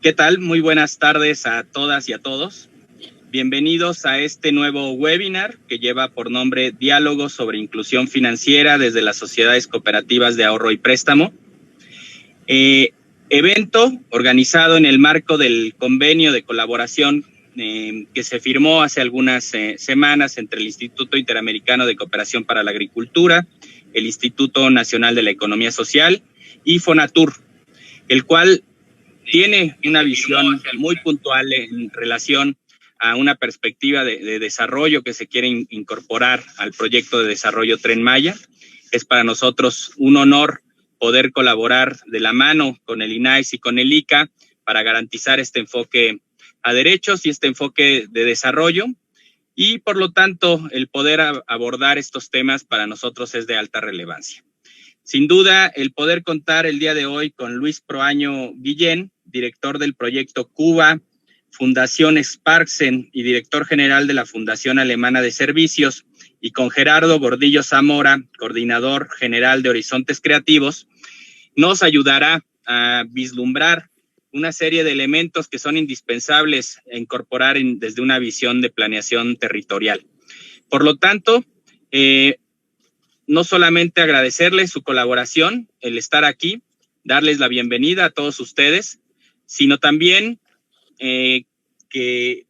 ¿Qué tal? Muy buenas tardes a todas y a todos. Bienvenidos a este nuevo webinar que lleva por nombre Diálogos sobre Inclusión Financiera desde las Sociedades Cooperativas de Ahorro y Préstamo. Evento organizado en el marco del convenio de colaboración que se firmó hace algunas semanas entre el Instituto Interamericano de Cooperación para la Agricultura, el Instituto Nacional de la Economía Social y Fonatur, el cual tiene una visión muy puntual en relación a una perspectiva de desarrollo que se quiere incorporar al proyecto de desarrollo Tren Maya. Es para nosotros un honor poder colaborar de la mano con el INAIS y con el ICA para garantizar este enfoque a derechos y este enfoque de desarrollo. Y por lo tanto, el poder abordar estos temas para nosotros es de alta relevancia. Sin duda, el poder contar el día de hoy con Luis Proaño Guillén, director del proyecto Cuba, Fundación Sparksen y director general de la Fundación Alemana de Servicios, y con Gerardo Gordillo Zamora, coordinador general de Horizontes Creativos, nos ayudará a vislumbrar una serie de elementos que son indispensables a incorporar desde una visión de planeación territorial. Por lo tanto, no solamente agradecerles su colaboración, el estar aquí, darles la bienvenida a todos ustedes, sino también que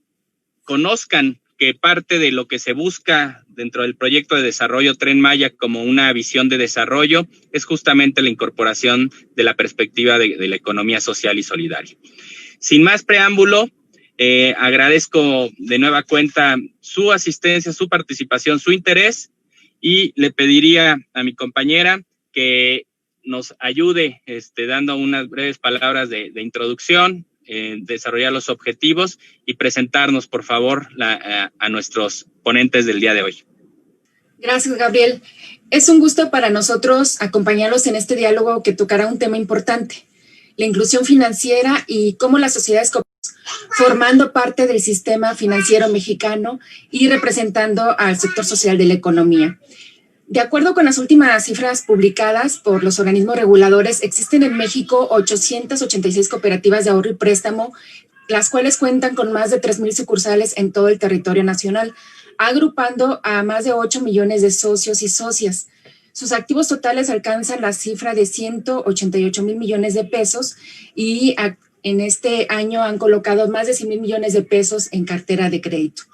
conozcan que parte de lo que se busca dentro del proyecto de desarrollo Tren Maya como una visión de desarrollo es justamente la incorporación de la perspectiva de la economía social y solidaria. Sin más preámbulo, agradezco de nueva cuenta su asistencia, su participación, su interés, y le pediría a mi compañera que nos ayude dando unas breves palabras de introducción, desarrollar los objetivos y presentarnos, por favor, a nuestros ponentes del día de hoy. Gracias, Gabriel. Es un gusto para nosotros acompañarlos en este diálogo que tocará un tema importante, la inclusión financiera y cómo las sociedades cooperativas, formando parte del sistema financiero mexicano y representando al sector social de la economía. De acuerdo con las últimas cifras publicadas por los organismos reguladores, existen en México 886 cooperativas de ahorro y préstamo, las cuales cuentan con más de 3,000 sucursales en todo el territorio nacional, agrupando a más de 8 millones de socios y socias. Sus activos totales alcanzan la cifra de 188,000 millones de pesos y en este año han colocado más de 100,000 millones de pesos en cartera de crédito.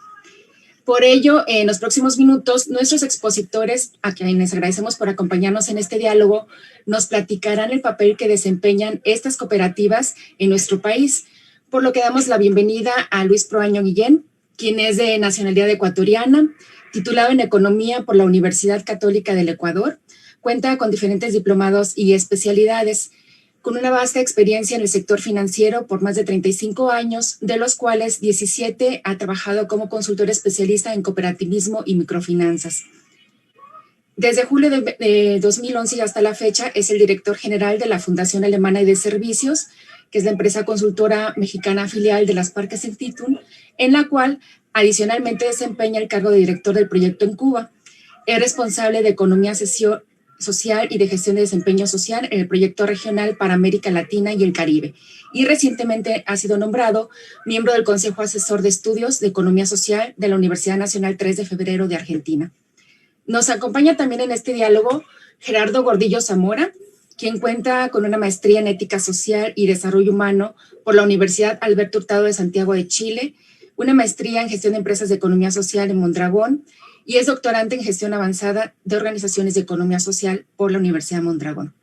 Por ello, en los próximos minutos, nuestros expositores, a quienes agradecemos por acompañarnos en este diálogo, nos platicarán el papel que desempeñan estas cooperativas en nuestro país, por lo que damos la bienvenida a Luis Proaño Guillén, quien es de nacionalidad ecuatoriana, titulado en Economía por la Universidad Católica del Ecuador, cuenta con diferentes diplomados y especialidades, con una vasta experiencia en el sector financiero por más de 35 años, de los cuales 17 ha trabajado como consultor especialista en cooperativismo y microfinanzas. Desde julio de 2011 y hasta la fecha es el director general de la Fundación Alemana de Servicios, que es la empresa consultora mexicana filial de las Parques Institut, en la cual adicionalmente desempeña el cargo de director del proyecto en Cuba. Es responsable de economía social y de gestión de desempeño social en el proyecto regional para América Latina y el Caribe, y recientemente ha sido nombrado miembro del Consejo Asesor de Estudios de Economía Social de la Universidad Nacional 3 de Febrero de Argentina. Nos acompaña también en este diálogo Gerardo Gordillo Zamora, quien cuenta con una maestría en Ética Social y Desarrollo Humano por la Universidad Alberto Hurtado de Santiago de Chile, una maestría en Gestión de Empresas de Economía Social en Mondragón, y es doctorante en Gestión Avanzada de Organizaciones de Economía Social por la Universidad Mondragón.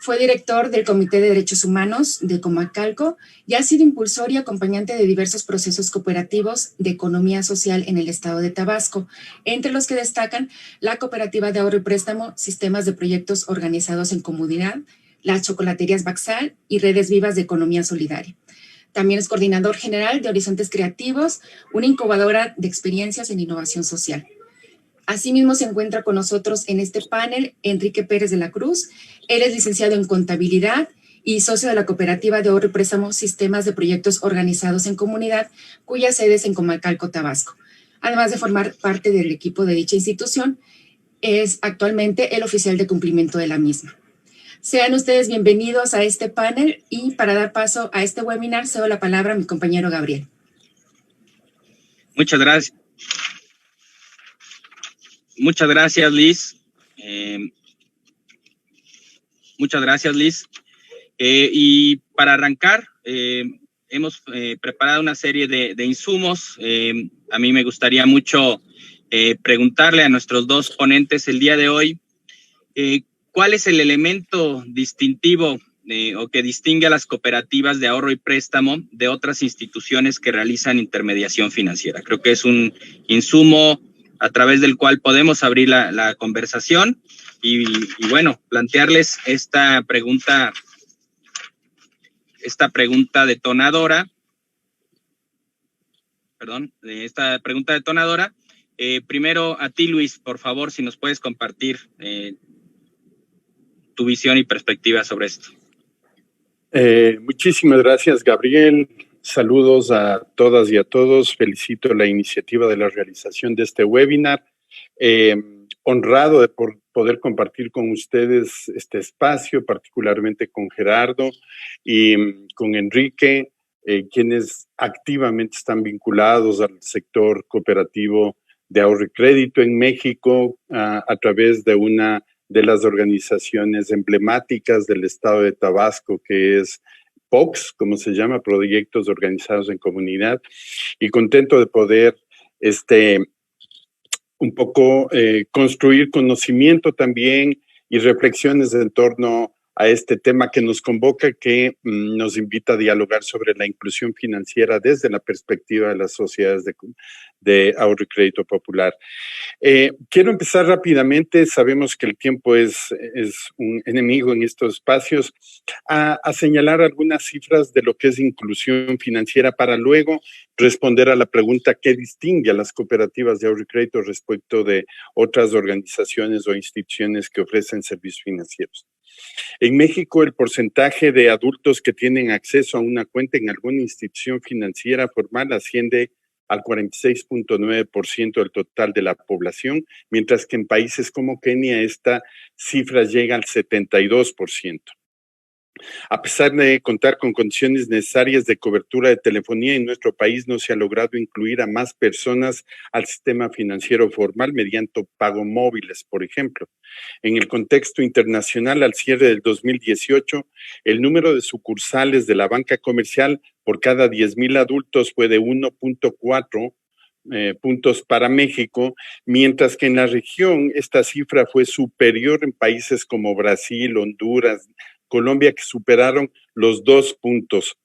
Fue director del Comité de Derechos Humanos de Comacalco y ha sido impulsor y acompañante de diversos procesos cooperativos de economía social en el estado de Tabasco, entre los que destacan la Cooperativa de Ahorro y Préstamo, Sistemas de Proyectos Organizados en Comunidad, las Chocolaterías Baxal y Redes Vivas de Economía Solidaria. También es coordinador general de Horizontes Creativos, una incubadora de experiencias en innovación social. Asimismo, se encuentra con nosotros en este panel Enrique Pérez de la Cruz. Él es licenciado en Contabilidad y socio de la Cooperativa de Ahorro y Préstamo Sistemas de Proyectos Organizados en Comunidad, cuya sede es en Comacalco, Tabasco. Además de formar parte del equipo de dicha institución, es actualmente el oficial de cumplimiento de la misma. Sean ustedes bienvenidos a este panel y para dar paso a este webinar cedo la palabra a mi compañero Gabriel. Muchas gracias. Muchas gracias, Liz. Muchas gracias, Liz. Y para arrancar, hemos preparado una serie de insumos. A mí me gustaría mucho preguntarle a nuestros dos ponentes el día de hoy, ¿cuál es el elemento distintivo o que distingue a las cooperativas de ahorro y préstamo de otras instituciones que realizan intermediación financiera? Creo que es un insumo a través del cual podemos abrir la conversación y bueno, plantearles esta pregunta detonadora. Primero a ti, Luis, por favor, si nos puedes compartir tu visión y perspectiva sobre esto. Muchísimas gracias, Gabriel. Saludos a todas y a todos. Felicito la iniciativa de la realización de este webinar. Honrado de poder compartir con ustedes este espacio, particularmente con Gerardo y con Enrique, quienes activamente están vinculados al sector cooperativo de ahorro y crédito en México a través de una de las organizaciones emblemáticas del estado de Tabasco, que es POCS, como se llama, Proyectos Organizados en Comunidad, y contento de poder un poco construir conocimiento también y reflexiones en torno a este tema que nos convoca, que nos invita a dialogar sobre la inclusión financiera desde la perspectiva de las sociedades de ahorro y crédito popular. Quiero empezar rápidamente, sabemos que el tiempo es un enemigo en estos espacios, a señalar algunas cifras de lo que es inclusión financiera para luego responder a la pregunta ¿qué distingue a las cooperativas de ahorro y crédito respecto de otras organizaciones o instituciones que ofrecen servicios financieros? En México, el porcentaje de adultos que tienen acceso a una cuenta en alguna institución financiera formal asciende al 46.9% del total de la población, mientras que en países como Kenia esta cifra llega al 72%. A pesar de contar con condiciones necesarias de cobertura de telefonía, en nuestro país no se ha logrado incluir a más personas al sistema financiero formal mediante pago móviles, por ejemplo. En el contexto internacional, al cierre del 2018, el número de sucursales de la banca comercial por cada 10,000 adultos fue de 1.4 puntos para México, mientras que en la región esta cifra fue superior en países como Brasil, Honduras, Colombia, que superaron los 2 puntos.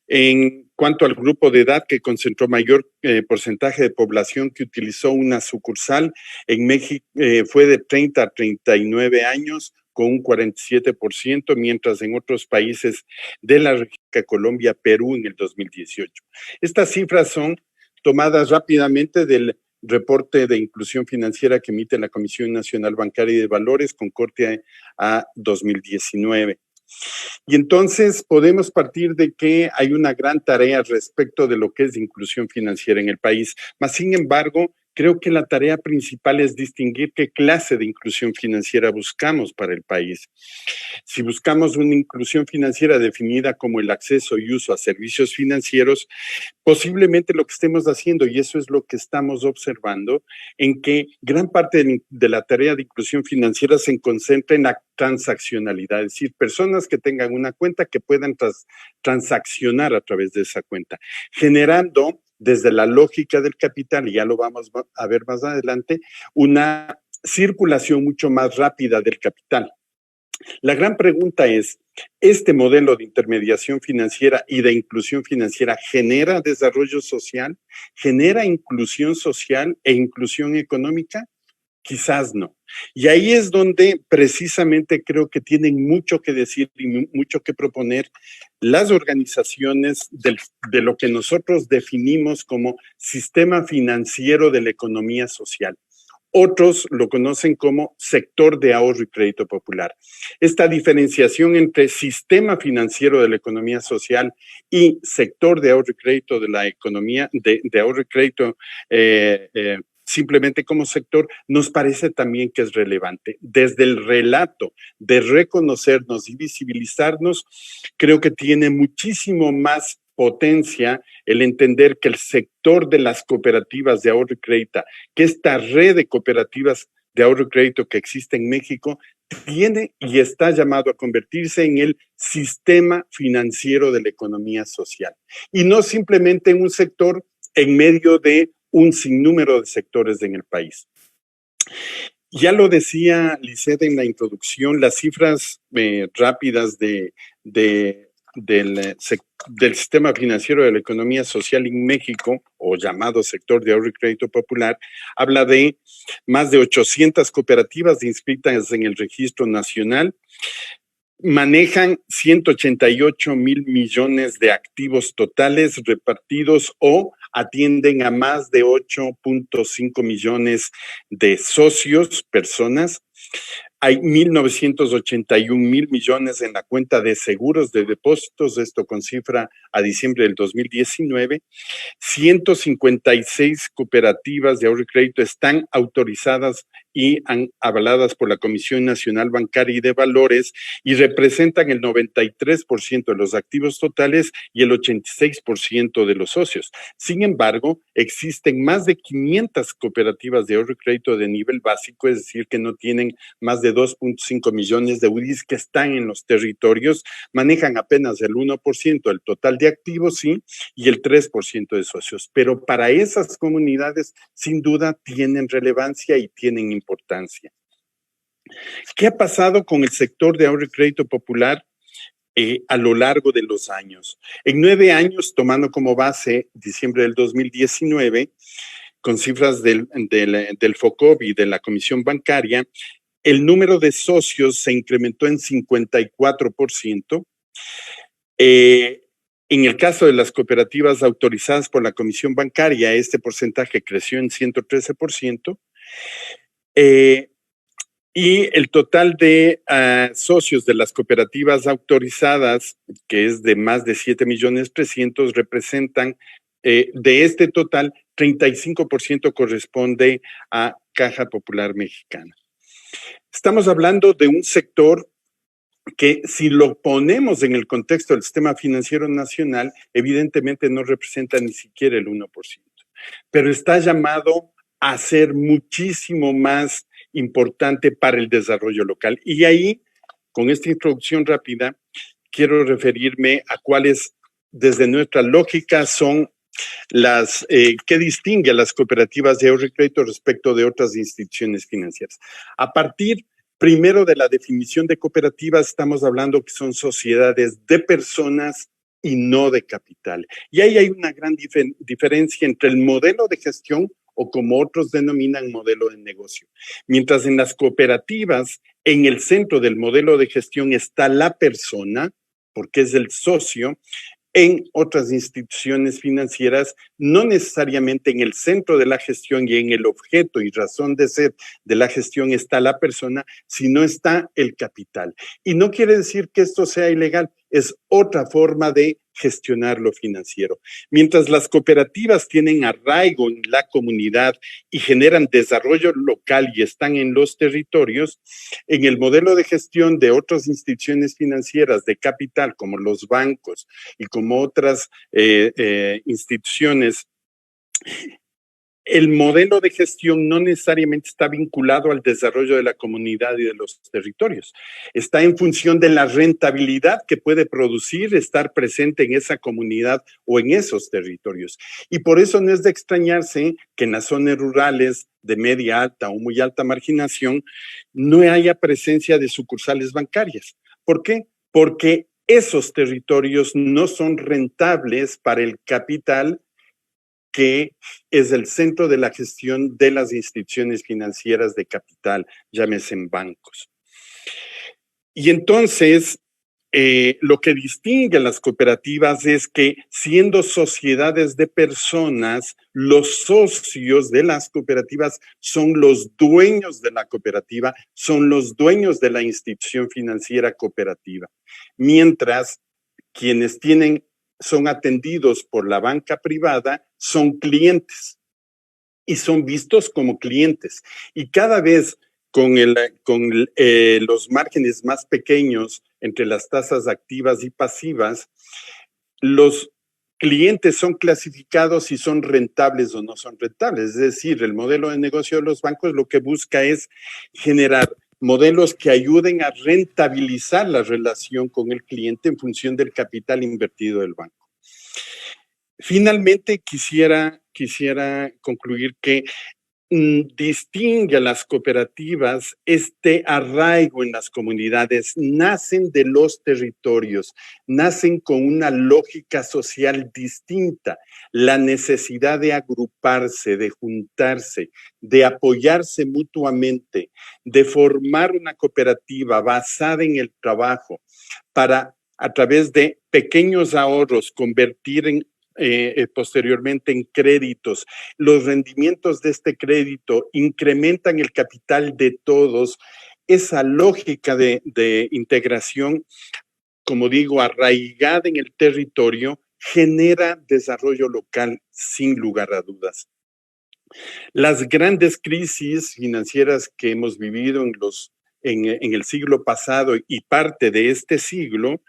En cuanto al grupo de edad que concentró mayor porcentaje de población que utilizó una sucursal, en México fue de 30 a 39 años, con un 47%, mientras en otros países de la región, Colombia, Perú, en el 2018. Estas cifras son tomadas rápidamente del reporte de inclusión financiera que emite la Comisión Nacional Bancaria y de Valores con corte a 2019. Y entonces podemos partir de que hay una gran tarea respecto de lo que es inclusión financiera en el país. Mas, sin embargo, creo que la tarea principal es distinguir qué clase de inclusión financiera buscamos para el país. Si buscamos una inclusión financiera definida como el acceso y uso a servicios financieros, posiblemente lo que estemos haciendo, y eso es lo que estamos observando, en que gran parte de la tarea de inclusión financiera se concentra en la transaccionalidad, es decir, personas que tengan una cuenta que puedan transaccionar a través de esa cuenta, generando desde la lógica del capital, y ya lo vamos a ver más adelante, una circulación mucho más rápida del capital. La gran pregunta es, ¿este modelo de intermediación financiera y de inclusión financiera genera desarrollo social? ¿Genera inclusión social e inclusión económica? Quizás no. Y ahí es donde precisamente creo que tienen mucho que decir y mucho que proponer las organizaciones de lo que nosotros definimos como sistema financiero de la economía social. Otros lo conocen como sector de ahorro y crédito popular. Esta diferenciación entre sistema financiero de la economía social y sector de ahorro y crédito de la economía, de ahorro y crédito simplemente como sector, nos parece también que es relevante. Desde el relato de reconocernos y visibilizarnos, creo que tiene muchísimo más potencia el entender que el sector de las cooperativas de ahorro y crédito, que esta red de cooperativas de ahorro y crédito que existe en México, tiene y está llamado a convertirse en el sistema financiero de la economía social. Y no simplemente en un sector en medio de un sinnúmero de sectores en el país. Ya lo decía Lisette en la introducción, las cifras rápidas del sistema financiero de la economía social en México, o llamado sector de ahorro y crédito popular, habla de más de 800 cooperativas inscritas en el registro nacional, manejan 188,000 millones de activos totales repartidos o atienden a más de 8.5 millones de socios, personas. Hay 1,981,000 millones en la cuenta de seguros de depósitos, esto con cifra a diciembre del 2019. 156 cooperativas de ahorro y crédito están autorizadas y avaladas por la Comisión Nacional Bancaria y de Valores y representan el 93% de los activos totales y el 86% de los socios. Sin embargo, existen más de 500 cooperativas de ahorro y crédito de nivel básico, es decir, que no tienen más de 2.5 millones de UDIs, que están en los territorios, manejan apenas el 1% del total de activos, sí, y el 3% de socios. Pero para esas comunidades, sin duda, tienen relevancia y tienen importancia. ¿Qué ha pasado con el sector de ahorro y crédito popular a lo largo de los años? En 9 años, tomando como base diciembre del 2019, con cifras del FOCOB y de la Comisión Bancaria, el número de socios se incrementó en 54%. En el caso de las cooperativas autorizadas por la Comisión Bancaria, este porcentaje creció en 113%. Y el total de socios de las cooperativas autorizadas, que es de más de 7,300,000, representan de este total, 35% corresponde a Caja Popular Mexicana. Estamos hablando de un sector que, si lo ponemos en el contexto del sistema financiero nacional, evidentemente no representa ni siquiera el 1%, pero está llamado a ser muchísimo más importante para el desarrollo local. Y ahí, con esta introducción rápida, quiero referirme a cuáles, desde nuestra lógica, son las que distingue a las cooperativas de ahorro y crédito respecto de otras instituciones financieras. A partir primero de la definición de cooperativas, estamos hablando que son sociedades de personas y no de capital. Y ahí hay una gran diferencia entre el modelo de gestión, o como otros denominan, modelo de negocio. Mientras en las cooperativas, en el centro del modelo de gestión está la persona, porque es el socio. En otras instituciones financieras, no necesariamente en el centro de la gestión y en el objeto y razón de ser de la gestión está la persona, sino está el capital. Y no quiere decir que esto sea ilegal, es otra forma de gestionar lo financiero. Mientras las cooperativas tienen arraigo en la comunidad y generan desarrollo local y están en los territorios, en el modelo de gestión de otras instituciones financieras de capital, como los bancos y como otras instituciones, el modelo de gestión no necesariamente está vinculado al desarrollo de la comunidad y de los territorios. Está en función de la rentabilidad que puede producir estar presente en esa comunidad o en esos territorios. Y por eso no es de extrañarse que en las zonas rurales de media alta o muy alta marginación no haya presencia de sucursales bancarias. ¿Por qué? Porque esos territorios no son rentables para el capital, que es el centro de la gestión de las instituciones financieras de capital, llámese en bancos. Y entonces, lo que distingue a las cooperativas es que, siendo sociedades de personas, los socios de las cooperativas son los dueños de la cooperativa, son los dueños de la institución financiera cooperativa, mientras quienes son atendidos por la banca privada son clientes y son vistos como clientes. Y cada vez con los márgenes más pequeños entre las tasas activas y pasivas, los clientes son clasificados si son rentables o no son rentables. Es decir, el modelo de negocio de los bancos lo que busca es generar modelos que ayuden a rentabilizar la relación con el cliente en función del capital invertido del banco. Finalmente, quisiera concluir que distingue a las cooperativas este arraigo en las comunidades, nacen de los territorios, nacen con una lógica social distinta, la necesidad de agruparse, de juntarse, de apoyarse mutuamente, de formar una cooperativa basada en el trabajo para, a través de pequeños ahorros, convertir posteriormente en créditos. Los rendimientos de este crédito incrementan el capital de todos. Esa lógica de integración, como digo, arraigada en el territorio, genera desarrollo local sin lugar a dudas. Las grandes crisis financieras que hemos vivido en el siglo pasado y parte de este siglo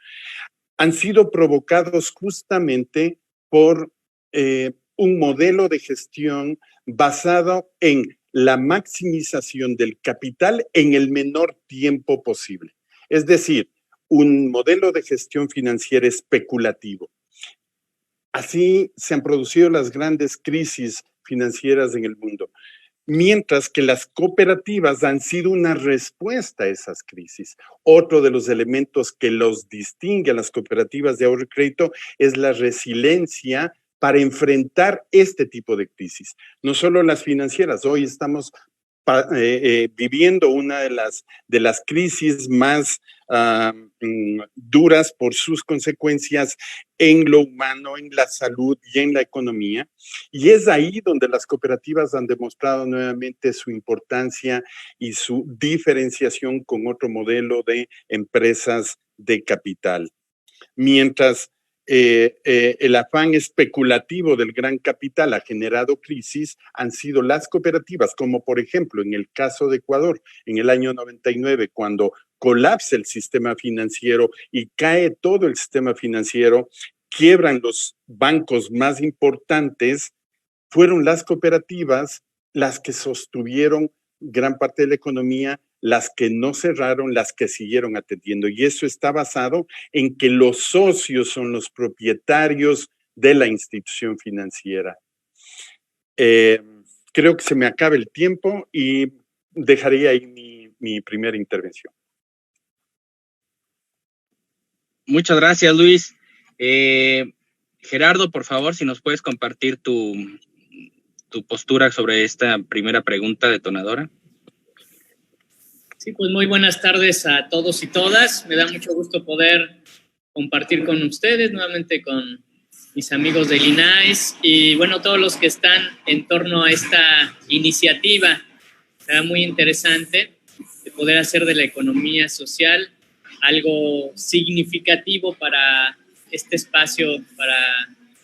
han sido provocados justamente por un modelo de gestión basado en la maximización del capital en el menor tiempo posible. Es decir, un modelo de gestión financiera especulativo. Así se han producido las grandes crisis financieras en el mundo, mientras que las cooperativas han sido una respuesta a esas crisis. Otro de los elementos que los distingue a las cooperativas de ahorro y crédito es la resiliencia para enfrentar este tipo de crisis. No solo las financieras, hoy estamos viviendo una de las crisis más duras por sus consecuencias en lo humano, en la salud y en la economía. Y es ahí donde las cooperativas han demostrado nuevamente su importancia y su diferenciación con otro modelo de empresas de capital. Mientras el afán especulativo del gran capital ha generado crisis, han sido las cooperativas, como por ejemplo en el caso de Ecuador, en el año 99, cuando colapsa el sistema financiero y cae todo el sistema financiero, quiebran los bancos más importantes, fueron las cooperativas las que sostuvieron gran parte de la economía, las que no cerraron, las que siguieron atendiendo. Y eso está basado en que los socios son los propietarios de la institución financiera. Creo que se me acaba el tiempo y dejaría ahí mi primera intervención. Muchas gracias, Luis. Gerardo, por favor, si nos puedes compartir tu postura sobre esta primera pregunta detonadora. Sí, pues muy buenas tardes a todos y todas. Me da mucho gusto poder compartir con ustedes, nuevamente con mis amigos del INAES y, bueno, todos los que están en torno a esta iniciativa. Será muy interesante de poder hacer de la economía social algo significativo para este espacio, para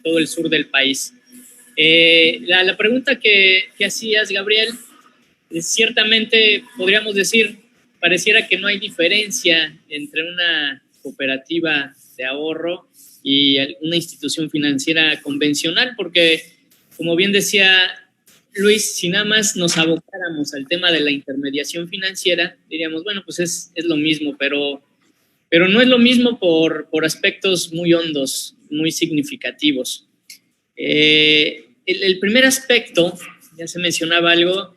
todo el sur del país. La pregunta que hacías, Gabriel, ciertamente podríamos decir, pareciera que no hay diferencia entre una cooperativa de ahorro y una institución financiera convencional, porque, como bien decía Luis, si nada más nos abocáramos al tema de la intermediación financiera, diríamos, bueno, pues es lo mismo, pero no es lo mismo por aspectos muy hondos, muy significativos. El primer aspecto, ya se mencionaba algo,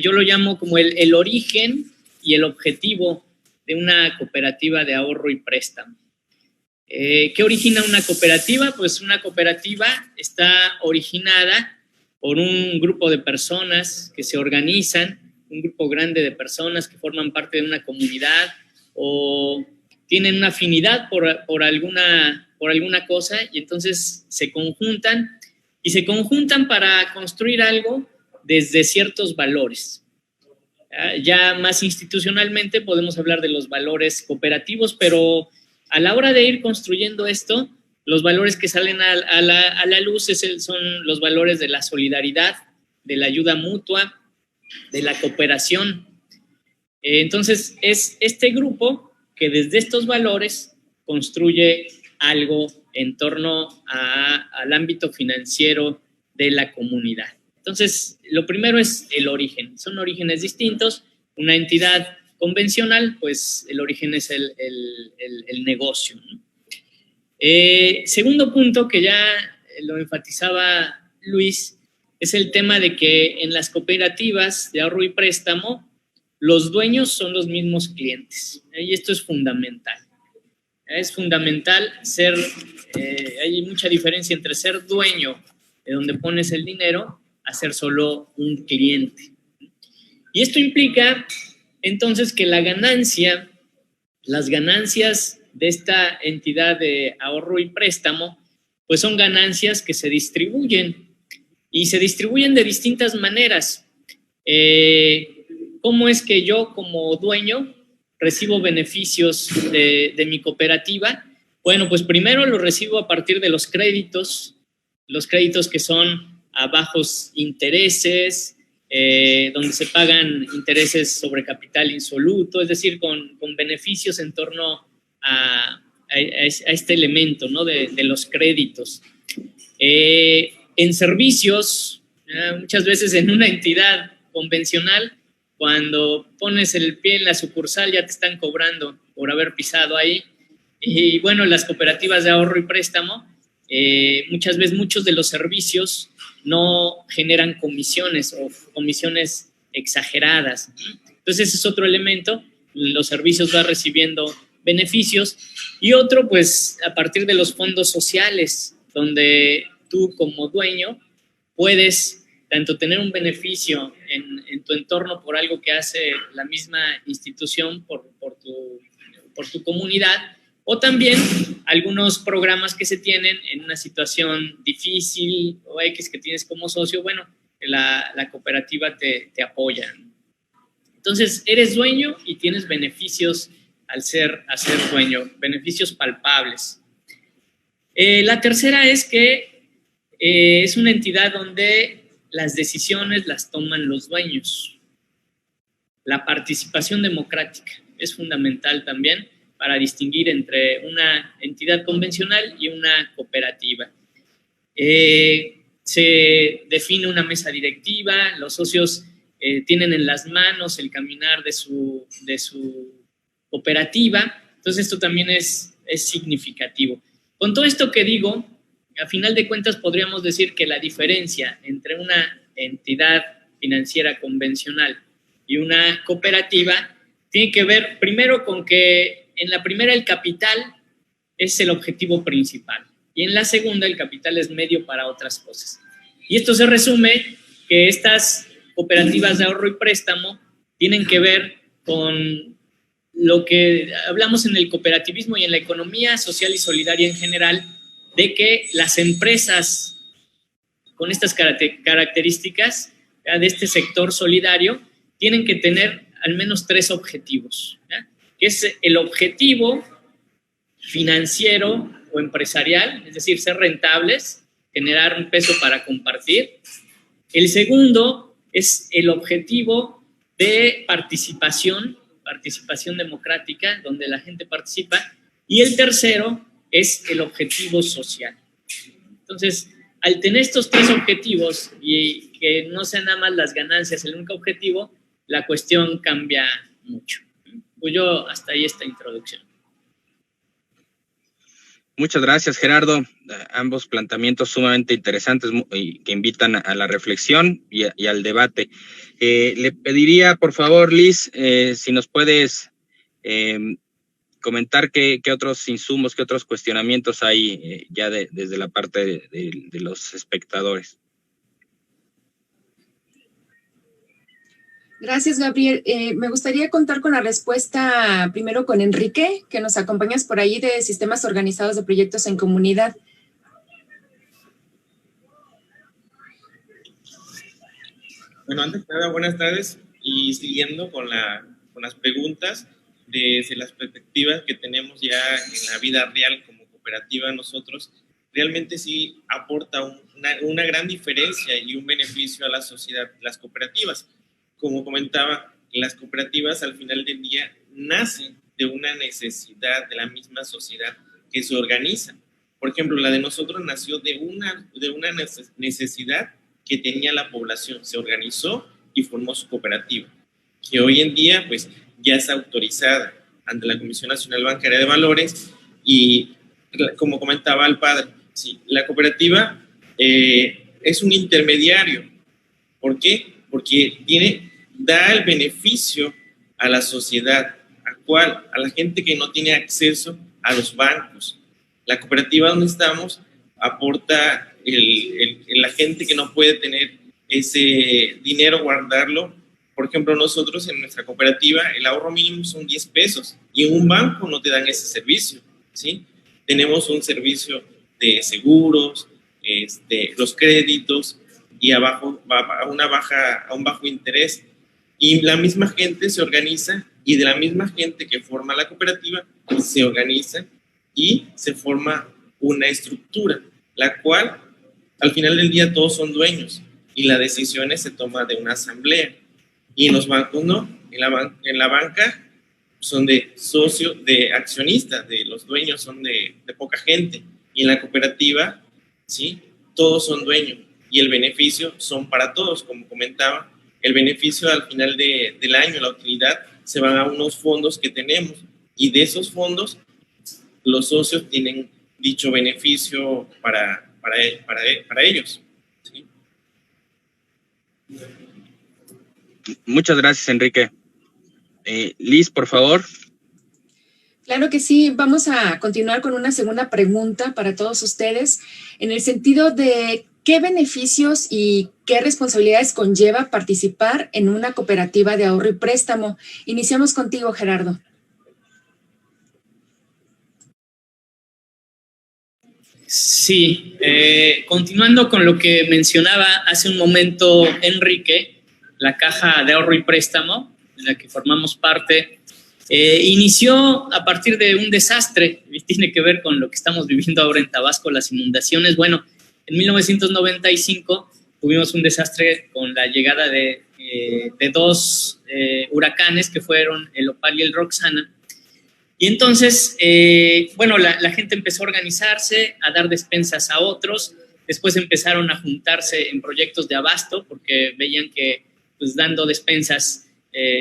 yo lo llamo como el origen y el objetivo de una cooperativa de ahorro y préstamo. ¿Qué origina una cooperativa? Pues una cooperativa está originada por un grupo de personas que se organizan, un grupo grande de personas que forman parte de una comunidad o tienen una afinidad por alguna cosa y entonces se conjuntan para construir algo desde ciertos valores. Ya más institucionalmente podemos hablar de los valores cooperativos, pero a la hora de ir construyendo esto, los valores que salen a la luz son los valores de la solidaridad, de la ayuda mutua, de la cooperación. Entonces, es este grupo que desde estos valores construye algo en torno al ámbito financiero de la comunidad. Entonces, lo primero es el origen. Son orígenes distintos. Una entidad convencional, pues el origen es el negocio, ¿no? Segundo punto que ya lo enfatizaba Luis, es el tema de que en las cooperativas de ahorro y préstamo, los dueños son los mismos clientes. Y esto es fundamental. Es fundamental hay mucha diferencia entre ser dueño de donde pones el dinero a ser solo un cliente. Y esto implica entonces que las ganancias de esta entidad de ahorro y préstamo, pues son ganancias que se distribuyen y se distribuyen de distintas maneras. ¿Cómo es que yo como dueño recibo beneficios de mi cooperativa? Bueno, pues primero lo recibo a partir de los créditos que son a bajos intereses, donde se pagan intereses sobre capital insoluto, es decir, con beneficios en torno a este elemento, ¿no? de los créditos. En servicios, muchas veces en una entidad convencional, cuando pones el pie en la sucursal ya te están cobrando por haber pisado ahí. Y bueno, las cooperativas de ahorro y préstamo, muchas veces muchos de los servicios no generan comisiones o comisiones exageradas. Entonces ese es otro elemento. Los servicios van recibiendo beneficios. Y otro, pues a partir de los fondos sociales, donde tú como dueño puedes tanto tener un beneficio en tu entorno por algo que hace la misma institución por tu comunidad, o también algunos programas que se tienen en una situación difícil o X que tienes como socio, bueno, la cooperativa te apoya. Entonces, eres dueño y tienes beneficios al ser dueño, beneficios palpables. La tercera es que es una entidad donde las decisiones las toman los dueños. La participación democrática es fundamental también para distinguir entre una entidad convencional y una cooperativa. Se define una mesa directiva, los socios tienen en las manos el caminar de su cooperativa, entonces esto también es significativo. Con todo esto que digo, a final de cuentas podríamos decir que la diferencia entre una entidad financiera convencional y una cooperativa tiene que ver primero con que en la primera el capital es el objetivo principal y en la segunda el capital es medio para otras cosas. Y esto se resume que estas cooperativas de ahorro y préstamo tienen que ver con lo que hablamos en el cooperativismo y en la economía social y solidaria en general, de que las empresas con estas características de este sector solidario tienen que tener al menos 3 objetivos, ¿ya? Que es el objetivo financiero o empresarial, es decir, ser rentables, generar un peso para compartir. El segundo es el objetivo de participación democrática, donde la gente participa. Y el tercero es el objetivo social. Entonces, al tener estos 3 objetivos y que no sean nada más las ganancias el único objetivo, la cuestión cambia mucho. Pues yo hasta ahí esta introducción. Muchas gracias, Gerardo. Ambos planteamientos sumamente interesantes y que invitan a la reflexión y al debate. Le pediría, por favor, Liz, si nos puedes comentar qué otros insumos, qué otros cuestionamientos hay ya desde la parte de los espectadores. Gracias, Gabriel. Me gustaría contar con la respuesta primero con Enrique, que nos acompañas por ahí de Sistemas Organizados de Proyectos en Comunidad. Bueno, antes de nada, buenas tardes, y siguiendo con las preguntas, desde las perspectivas que tenemos ya en la vida real como cooperativa nosotros, realmente sí aporta una gran diferencia y un beneficio a la sociedad, las cooperativas. Como comentaba, las cooperativas al final del día nacen de una necesidad de la misma sociedad que se organiza. Por ejemplo, la de nosotros nació de una necesidad que tenía la población, se organizó y formó su cooperativa, que hoy en día pues ya está autorizada ante la Comisión Nacional Bancaria de Valores y, como comentaba el padre, sí, la cooperativa es un intermediario. ¿Por qué? Porque da el beneficio a la sociedad, a la gente que no tiene acceso a los bancos. La cooperativa donde estamos aporta la gente que no puede tener ese dinero, guardarlo. Por ejemplo, nosotros en nuestra cooperativa el ahorro mínimo son 10 pesos y en un banco no te dan ese servicio, ¿sí? Tenemos un servicio de seguros, los créditos y abajo a un bajo interés. Y la misma gente se organiza y de la misma gente que forma la cooperativa se organiza y se forma una estructura, la cual al final del día todos son dueños y las decisiones se toman de una asamblea. Y en los bancos no, en la banca son de socios, de accionistas, de los dueños son de poca gente. Y en la cooperativa, ¿sí? Todos son dueños y el beneficio son para todos, como comentaba. El beneficio al final del año, la utilidad, se van a unos fondos que tenemos y de esos fondos los socios tienen dicho beneficio para ellos. ¿Sí? Muchas gracias, Enrique. Liz, por favor. Claro que sí. Vamos a continuar con una segunda pregunta para todos ustedes, en el sentido de qué beneficios y qué responsabilidades conlleva participar en una cooperativa de ahorro y préstamo. Iniciamos contigo, Gerardo. Sí, continuando con lo que mencionaba hace un momento Enrique, la Caja de Ahorro y Préstamo, de la que formamos parte, inició a partir de un desastre, y tiene que ver con lo que estamos viviendo ahora en Tabasco, las inundaciones. Bueno, en 1995 tuvimos un desastre con la llegada de dos huracanes que fueron el Opal y el Roxana. Y entonces, bueno, la gente empezó a organizarse, a dar despensas a otros. Después empezaron a juntarse en proyectos de abasto porque veían que pues, dando despensas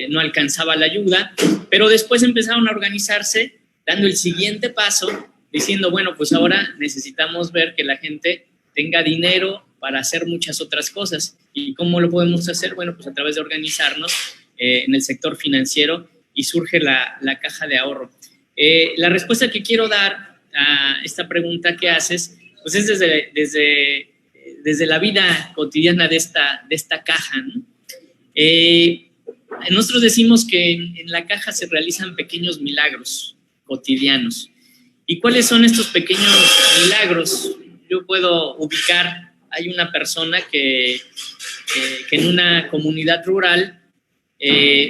no alcanzaba la ayuda. Pero después empezaron a organizarse, dando el siguiente paso, diciendo, bueno, pues ahora necesitamos ver que la gente tenga dinero para hacer muchas otras cosas. ¿Y cómo lo podemos hacer? Bueno, pues a través de organizarnos en el sector financiero y surge la caja de ahorro. La respuesta que quiero dar a esta pregunta que haces, pues es desde la vida cotidiana de esta caja, ¿no? Nosotros decimos que en la caja se realizan pequeños milagros cotidianos. ¿Y cuáles son estos pequeños milagros? Yo puedo ubicar, hay una persona que en una comunidad rural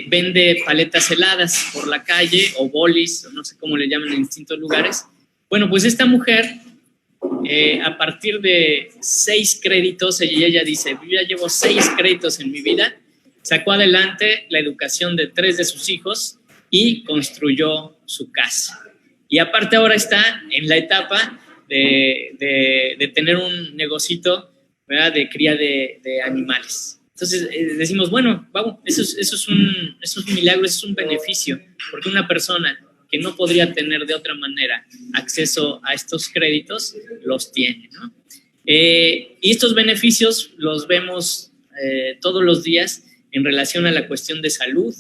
vende paletas heladas por la calle o bolis, o no sé cómo le llaman en distintos lugares. Bueno, pues esta mujer, a partir de 6 créditos, ella dice, yo ya llevo 6 créditos en mi vida, sacó adelante la educación de 3 de sus hijos y construyó su casa. Y aparte ahora está en la etapa de tener un negocito, ¿verdad?, de cría de animales. Entonces decimos, bueno, vamos, eso es un milagro, eso es un beneficio, porque una persona que no podría tener de otra manera acceso a estos créditos, los tiene, ¿no? Y estos beneficios los vemos todos los días en relación a la cuestión de salud,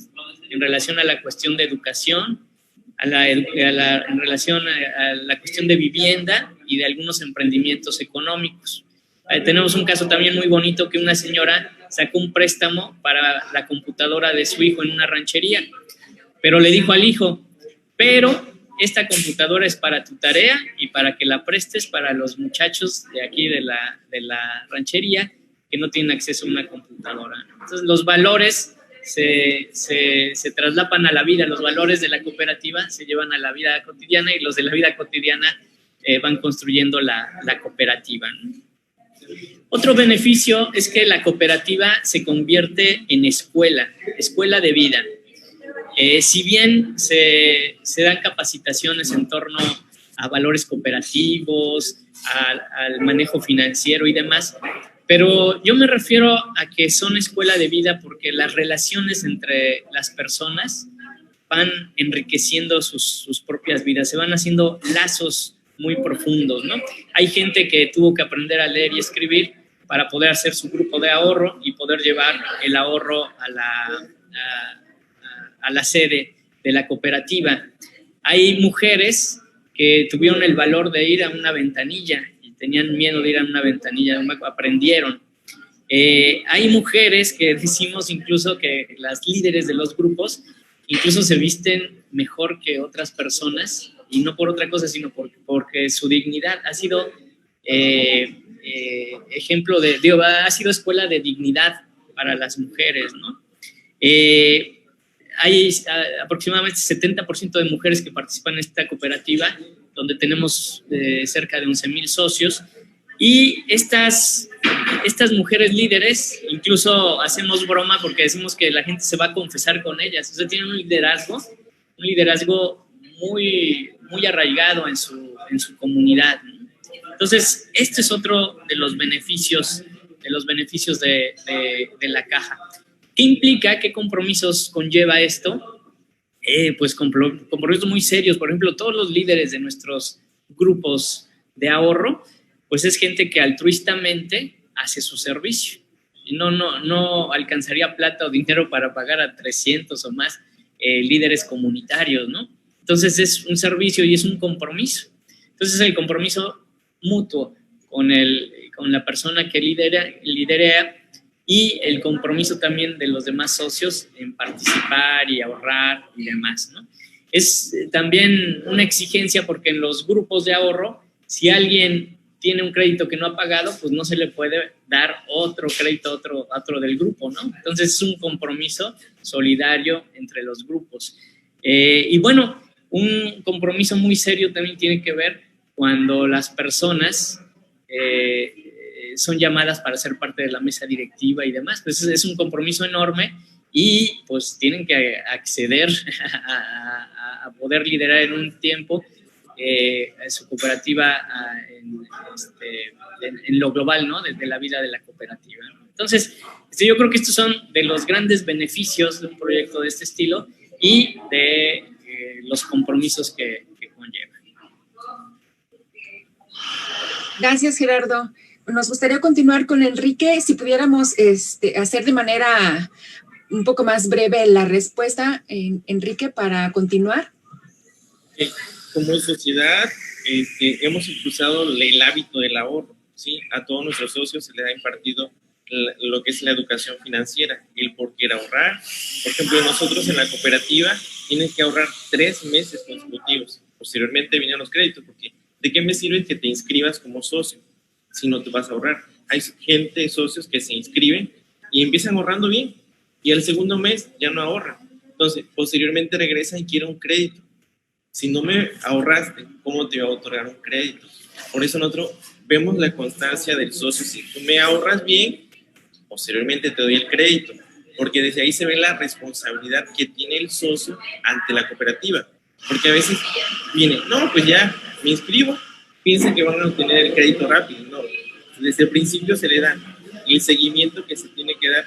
en relación a la cuestión de educación, en relación a la cuestión de vivienda y de algunos emprendimientos económicos. Tenemos un caso también muy bonito que una señora sacó un préstamo para la computadora de su hijo en una ranchería, pero le dijo al hijo, pero esta computadora es para tu tarea y para que la prestes para los muchachos de aquí de la ranchería que no tienen acceso a una computadora. Entonces los valores se traslapan a la vida, los valores de la cooperativa se llevan a la vida cotidiana y los de la vida cotidiana van construyendo la cooperativa, ¿no? Otro beneficio es que la cooperativa se convierte en escuela de vida. Si bien se dan capacitaciones en torno a valores cooperativos, al manejo financiero y demás, pero yo me refiero a que son escuela de vida porque las relaciones entre las personas van enriqueciendo sus propias vidas, se van haciendo lazos muy profundos, ¿no? Hay gente que tuvo que aprender a leer y escribir para poder hacer su grupo de ahorro y poder llevar el ahorro a la sede de la cooperativa. Hay mujeres que tuvieron el valor de ir a una ventanilla y tenían miedo de ir a una ventanilla, aprendieron. Hay mujeres que decimos incluso que las líderes de los grupos incluso se visten mejor que otras personas, y no por otra cosa, sino porque su dignidad ha sido ejemplo ha sido escuela de dignidad para las mujeres, ¿no? Hay aproximadamente 70% de mujeres que participan en esta cooperativa, donde tenemos cerca de 11,000 socios, y estas mujeres líderes, incluso hacemos broma porque decimos que la gente se va a confesar con ellas, o sea, tienen un liderazgo muy, muy arraigado en su comunidad, ¿no? Entonces, este es otro de los beneficios de la caja. ¿Qué implica? ¿Qué compromisos conlleva esto? Pues compromisos muy serios. Por ejemplo, todos los líderes de nuestros grupos de ahorro, pues es gente que altruistamente hace su servicio. Y no alcanzaría plata o dinero para pagar a 300 o más líderes comunitarios, ¿no? Entonces es un servicio y es un compromiso. Entonces el compromiso mutuo con la persona que lidera y el compromiso también de los demás socios en participar y ahorrar y demás, ¿no? Es también una exigencia porque en los grupos de ahorro, si alguien tiene un crédito que no ha pagado, pues no se le puede dar otro crédito a otro del grupo, ¿no? Entonces es un compromiso solidario entre los grupos. Y bueno, un compromiso muy serio también tiene que ver cuando las personas son llamadas para ser parte de la mesa directiva y demás. Pues es un compromiso enorme y pues tienen que acceder a poder liderar en un tiempo su cooperativa en lo global, ¿no? Desde la vida de la cooperativa, ¿no? Entonces, yo creo que estos son de los grandes beneficios de un proyecto de este estilo y de los compromisos que conlleva. Gracias, Gerardo. Nos gustaría continuar con Enrique. Si pudiéramos hacer de manera un poco más breve la respuesta, Enrique, para continuar. Como sociedad hemos impulsado el hábito del ahorro, ¿sí? A todos nuestros socios se les ha impartido lo que es la educación financiera, el por qué ahorrar. Por ejemplo, nosotros en la cooperativa tienen que ahorrar 3 meses consecutivos. Posteriormente vienen los créditos, porque ¿de qué me sirve que te inscribas como socio si no te vas a ahorrar? Hay gente, socios que se inscriben y empiezan ahorrando bien y el segundo mes ya no ahorran. Entonces, posteriormente regresan y quieren un crédito. Si no me ahorraste, ¿cómo te voy a otorgar un crédito? Por eso nosotros vemos la constancia del socio. Si tú me ahorras bien, posteriormente te doy el crédito, porque desde ahí se ve la responsabilidad que tiene el socio ante la cooperativa. Porque a veces viene, no, pues ya me inscribo, piensan que van a obtener el crédito rápido. No, desde el principio se le da el seguimiento que se tiene que dar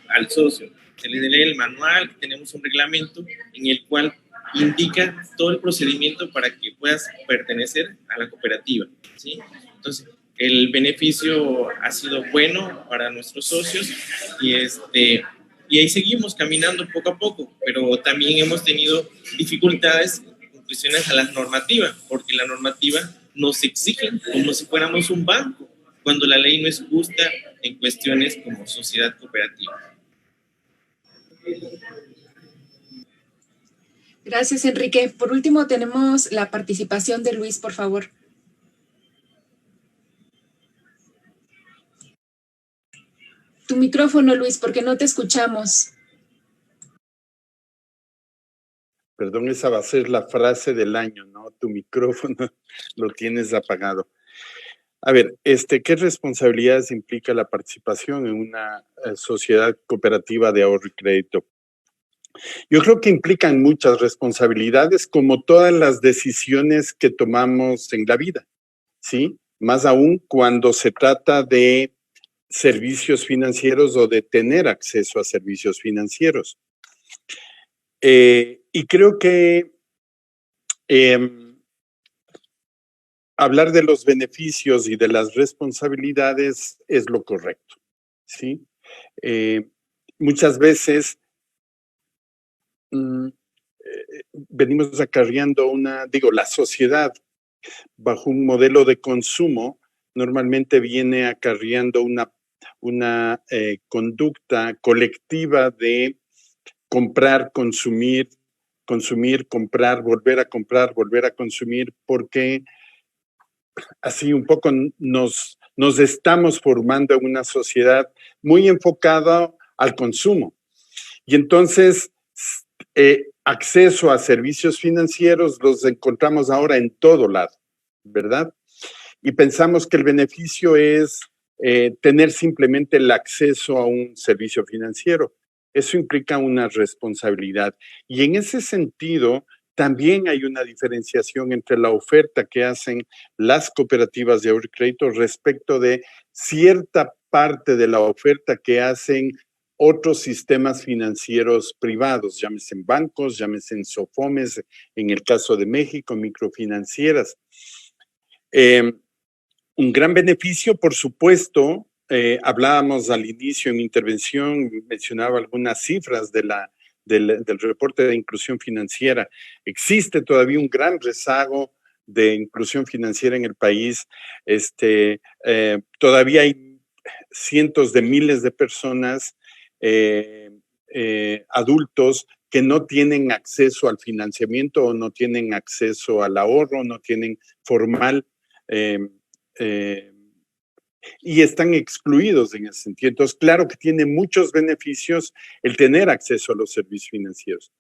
al socio. Se le lee el manual, tenemos un reglamento en el cual indica todo el procedimiento para que puedas pertenecer a la cooperativa, ¿sí? Entonces, el beneficio ha sido bueno para nuestros socios y ahí seguimos caminando poco a poco, pero también hemos tenido dificultades en cuestiones a las normativas, porque la normativa nos exige como si fuéramos un banco, cuando la ley no es justa en cuestiones como sociedad cooperativa. Gracias, Enrique. Por último, tenemos la participación de Luis, por favor. Tu micrófono, Luis, porque no te escuchamos. Perdón, esa va a ser la frase del año, ¿no? Tu micrófono lo tienes apagado. A ver, ¿qué responsabilidades implica la participación en una sociedad cooperativa de ahorro y crédito? Yo creo que implican muchas responsabilidades, como todas las decisiones que tomamos en la vida, ¿sí? Más aún cuando se trata de servicios financieros o de tener acceso a servicios financieros. Y creo que hablar de los beneficios y de las responsabilidades es lo correcto, ¿sí? Muchas veces venimos acarreando la sociedad bajo un modelo de consumo normalmente viene acarreando una conducta colectiva de comprar, consumir, comprar, volver a consumir, porque así un poco nos estamos formando en una sociedad muy enfocada al consumo. Y entonces, acceso a servicios financieros los encontramos ahora en todo lado, ¿verdad? Y pensamos que el beneficio es tener simplemente el acceso a un servicio financiero. Eso implica una responsabilidad. Y en ese sentido, también hay una diferenciación entre la oferta que hacen las cooperativas de ahorro y crédito respecto de cierta parte de la oferta que hacen otros sistemas financieros privados, llámese en bancos, llámese en SOFOMES, en el caso de México, microfinancieras. Un gran beneficio, por supuesto, hablábamos al inicio en mi intervención, mencionaba algunas cifras del reporte de inclusión financiera. Existe todavía un gran rezago de inclusión financiera en el país. Todavía hay cientos de miles de personas, adultos, que no tienen acceso al financiamiento o no tienen acceso al ahorro, no tienen formal. Y están excluidos en ese sentido. Entonces, claro que tiene muchos beneficios el tener acceso a los servicios financieros.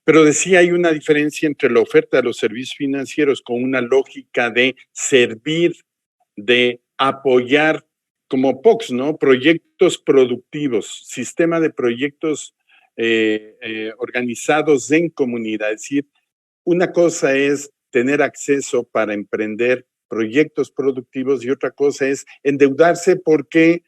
Pero decía, hay una diferencia entre la oferta de los servicios financieros con una lógica de servir, de apoyar, como POCs, ¿no? Proyectos productivos, sistema de proyectos organizados en comunidad. Es decir, una cosa es tener acceso para emprender proyectos productivos y otra cosa es endeudarse porque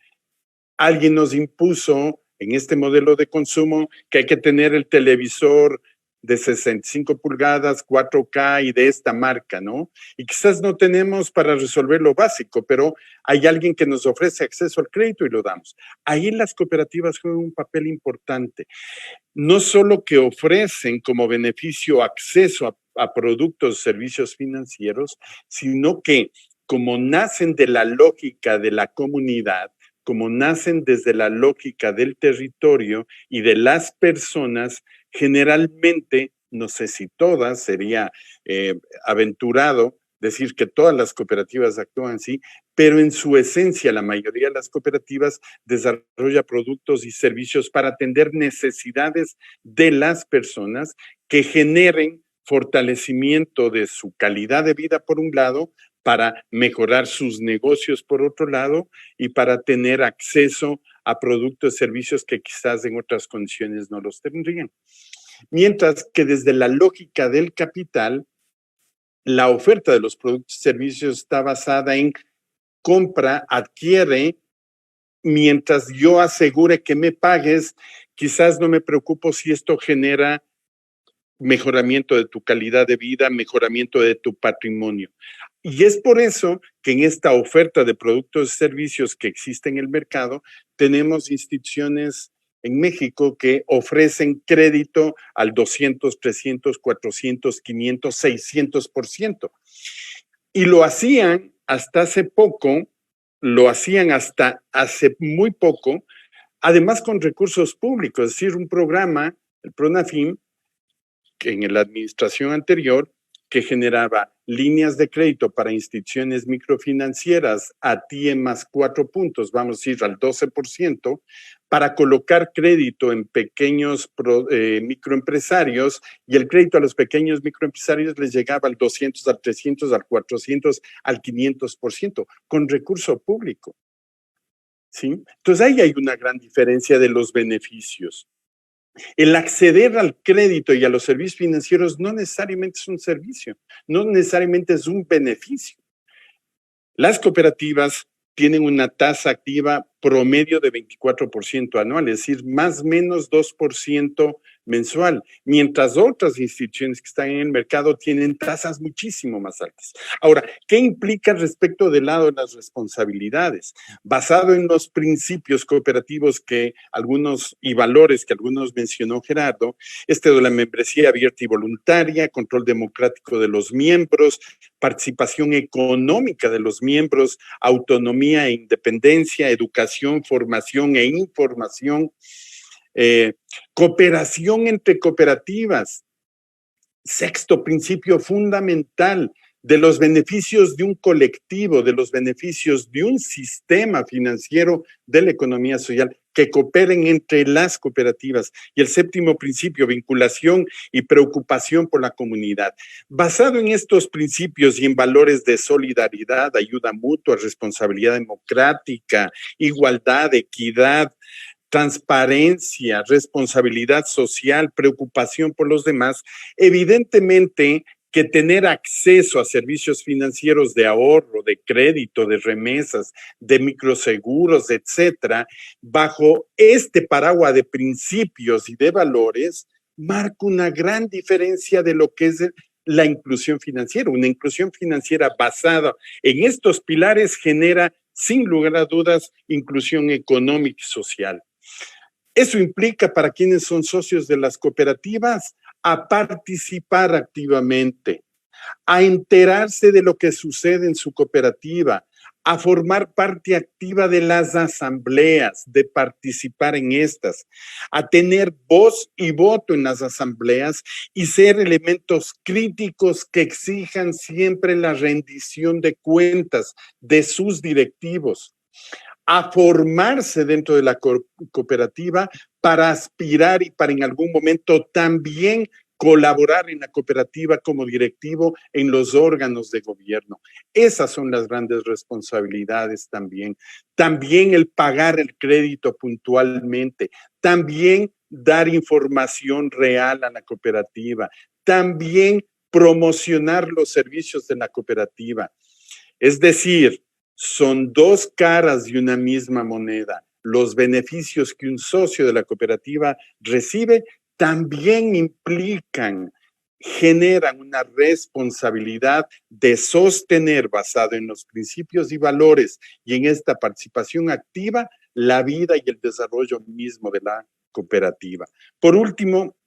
alguien nos impuso en este modelo de consumo que hay que tener el televisor de 65 pulgadas, 4K y de esta marca, ¿no? Y quizás no tenemos para resolver lo básico, pero hay alguien que nos ofrece acceso al crédito y lo damos. Ahí las cooperativas juegan un papel importante. No solo que ofrecen como beneficio acceso a productos, servicios financieros, sino que como nacen de la lógica de la comunidad, como nacen desde la lógica del territorio y de las personas, generalmente, no sé si todas, sería aventurado decir que todas las cooperativas actúan así, pero en su esencia la mayoría de las cooperativas desarrolla productos y servicios para atender necesidades de las personas que generen fortalecimiento de su calidad de vida por un lado, para mejorar sus negocios por otro lado y para tener acceso a productos y servicios que quizás en otras condiciones no los tendrían. Mientras que desde la lógica del capital, la oferta de los productos y servicios está basada en compra, adquiere, mientras yo asegure que me pagues, quizás no me preocupo si esto genera mejoramiento de tu calidad de vida, mejoramiento de tu patrimonio. Y es por eso que en esta oferta de productos y servicios que existe en el mercado, tenemos instituciones en México que ofrecen crédito al 200, 300, 400, 500, 600%. Y lo hacían hasta hace poco, lo hacían hasta hace muy poco, además con recursos públicos, es decir, un programa, el PRONAFIM, que en la administración anterior, que generaba líneas de crédito para instituciones microfinancieras a TIE más 4 puntos, vamos a ir al 12%, para colocar crédito en pequeños microempresarios, y el crédito a los pequeños microempresarios les llegaba al 200, al 300, al 400, al 500%, con recurso público. ¿Sí? Entonces ahí hay una gran diferencia de los beneficios. El acceder al crédito y a los servicios financieros no necesariamente es un servicio, no necesariamente es un beneficio. Las cooperativas tienen una tasa activa promedio de 24% anual, es decir, más o menos 2% mensual, mientras otras instituciones que están en el mercado tienen tasas muchísimo más altas. Ahora, ¿qué implica respecto del lado de las responsabilidades? Basado en los principios cooperativos y valores que algunos mencionó Gerardo, de la membresía abierta y voluntaria, control democrático de los miembros, participación económica de los miembros, autonomía e independencia, educación, formación e información, cooperación entre cooperativas. Sexto principio fundamental, de los beneficios de un colectivo, de los beneficios de un sistema financiero de la economía social, que cooperen entre las cooperativas. Y el séptimo principio, vinculación y preocupación por la comunidad. Basado en estos principios y en valores de solidaridad, ayuda mutua, responsabilidad democrática, igualdad, equidad, transparencia, responsabilidad social, preocupación por los demás, evidentemente que tener acceso a servicios financieros de ahorro, de crédito, de remesas, de microseguros, etcétera, bajo este paraguas de principios y de valores, marca una gran diferencia de lo que es la inclusión financiera. Una inclusión financiera basada en estos pilares genera, sin lugar a dudas, inclusión económica y social. Eso implica para quienes son socios de las cooperativas a participar activamente, a enterarse de lo que sucede en su cooperativa, a formar parte activa de las asambleas, de participar en estas, a tener voz y voto en las asambleas y ser elementos críticos que exijan siempre la rendición de cuentas de sus directivos, a formarse dentro de la cooperativa para aspirar y para en algún momento también colaborar en la cooperativa como directivo en los órganos de gobierno. Esas son las grandes responsabilidades también. También el pagar el crédito puntualmente, también dar información real a la cooperativa, también promocionar los servicios de la cooperativa. Es decir, son dos caras de una misma moneda. Los beneficios que un socio de la cooperativa recibe también generan una responsabilidad de sostener, basado en los principios y valores y en esta participación activa, la vida y el desarrollo mismo de la cooperativa. Por último,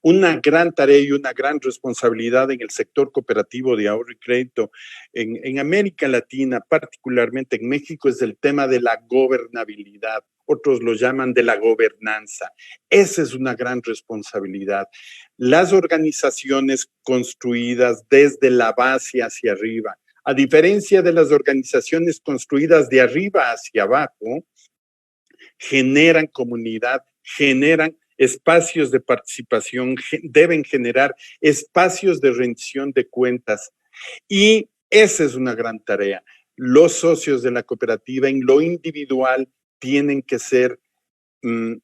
una gran tarea y una gran responsabilidad en el sector cooperativo de ahorro y crédito en América Latina, particularmente en México, es el tema de la gobernabilidad. Otros lo llaman de la gobernanza. Esa es una gran responsabilidad. Las organizaciones construidas desde la base hacia arriba, a diferencia de las organizaciones construidas de arriba hacia abajo, generan comunidad, generan espacios de participación, deben generar espacios de rendición de cuentas. Y esa es una gran tarea. Los socios de la cooperativa en lo individual tienen que ser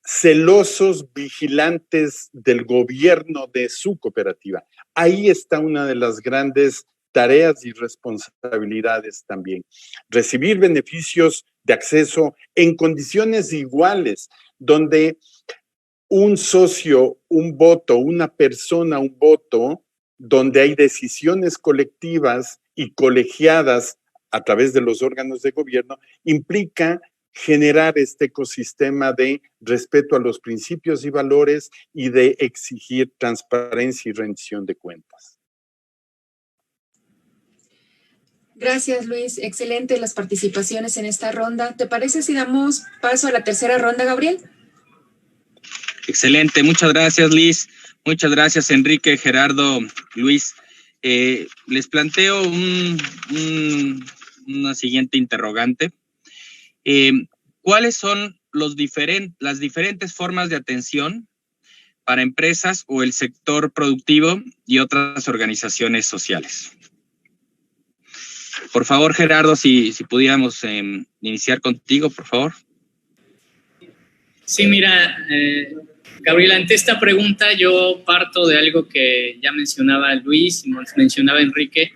celosos, vigilantes del gobierno de su cooperativa. Ahí está una de las grandes tareas y responsabilidades también. Recibir beneficios de acceso en condiciones iguales, donde un socio, un voto, una persona, un voto, donde hay decisiones colectivas y colegiadas a través de los órganos de gobierno, implica generar este ecosistema de respeto a los principios y valores y de exigir transparencia y rendición de cuentas. Gracias, Luis. Excelente las participaciones en esta ronda. ¿Te parece si damos paso a la tercera ronda, Gabriel? Excelente, muchas gracias, Liz. Muchas gracias, Enrique, Gerardo, Luis. Les planteo una siguiente interrogante. ¿Cuáles son las diferentes formas de atención para empresas o el sector productivo y otras organizaciones sociales. Por favor, Gerardo, si pudiéramos iniciar contigo, por favor. Sí, mira, Gabriel, ante esta pregunta yo parto de algo que ya mencionaba Luis y mencionaba Enrique,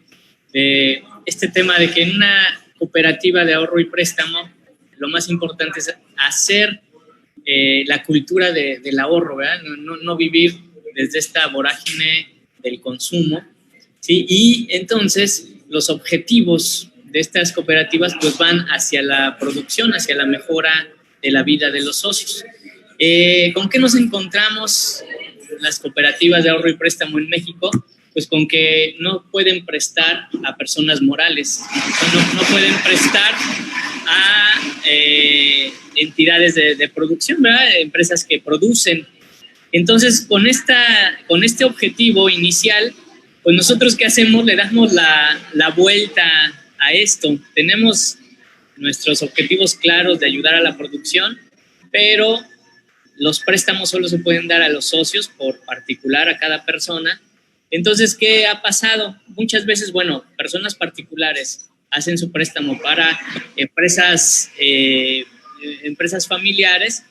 de este tema de que en una cooperativa de ahorro y préstamo lo más importante es hacer la cultura del ahorro, ¿verdad? No vivir desde esta vorágine del consumo, ¿sí? Y entonces los objetivos de estas cooperativas pues van hacia la producción, hacia la mejora de la vida de los socios. ¿Con qué nos encontramos las cooperativas de ahorro y préstamo en México? Pues con que no pueden prestar a personas morales, no pueden prestar a entidades de producción, ¿verdad? Empresas que producen. Entonces, con este objetivo inicial, pues nosotros ¿qué hacemos? Le damos la vuelta a esto. Tenemos nuestros objetivos claros de ayudar a la producción, pero los préstamos solo se pueden dar a los socios por particular, a cada persona. Entonces, ¿qué ha pasado? Muchas veces, bueno, personas particulares hacen su préstamo para empresas familiares,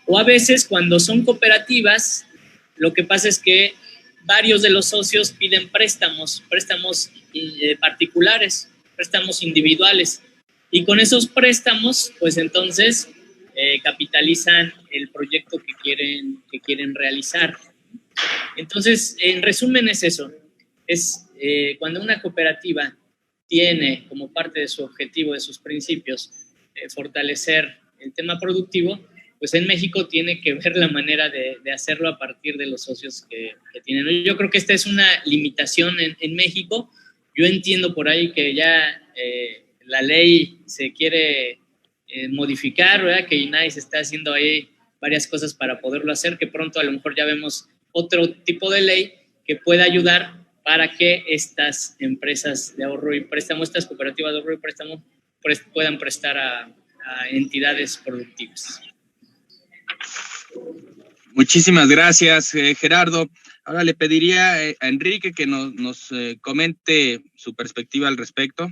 o a veces cuando son cooperativas, lo que pasa es que varios de los socios piden préstamos particulares, préstamos individuales, y con esos préstamos, pues entonces capitalizan el proyecto que quieren realizar. Entonces, en resumen es eso, es cuando una cooperativa tiene como parte de su objetivo, de sus principios, fortalecer el tema productivo, pues en México tiene que ver la manera de hacerlo a partir de los socios que tienen. Yo creo que esta es una limitación en México. Yo entiendo por ahí que ya la ley se quiere modificar, ¿verdad? Que INAI se está haciendo ahí varias cosas para poderlo hacer, que pronto a lo mejor ya vemos otro tipo de ley que pueda ayudar para que estas empresas de ahorro y préstamo, estas cooperativas de ahorro y préstamo, puedan prestar a entidades productivas. Muchísimas gracias, Gerardo. Ahora le pediría a Enrique que nos comente su perspectiva al respecto.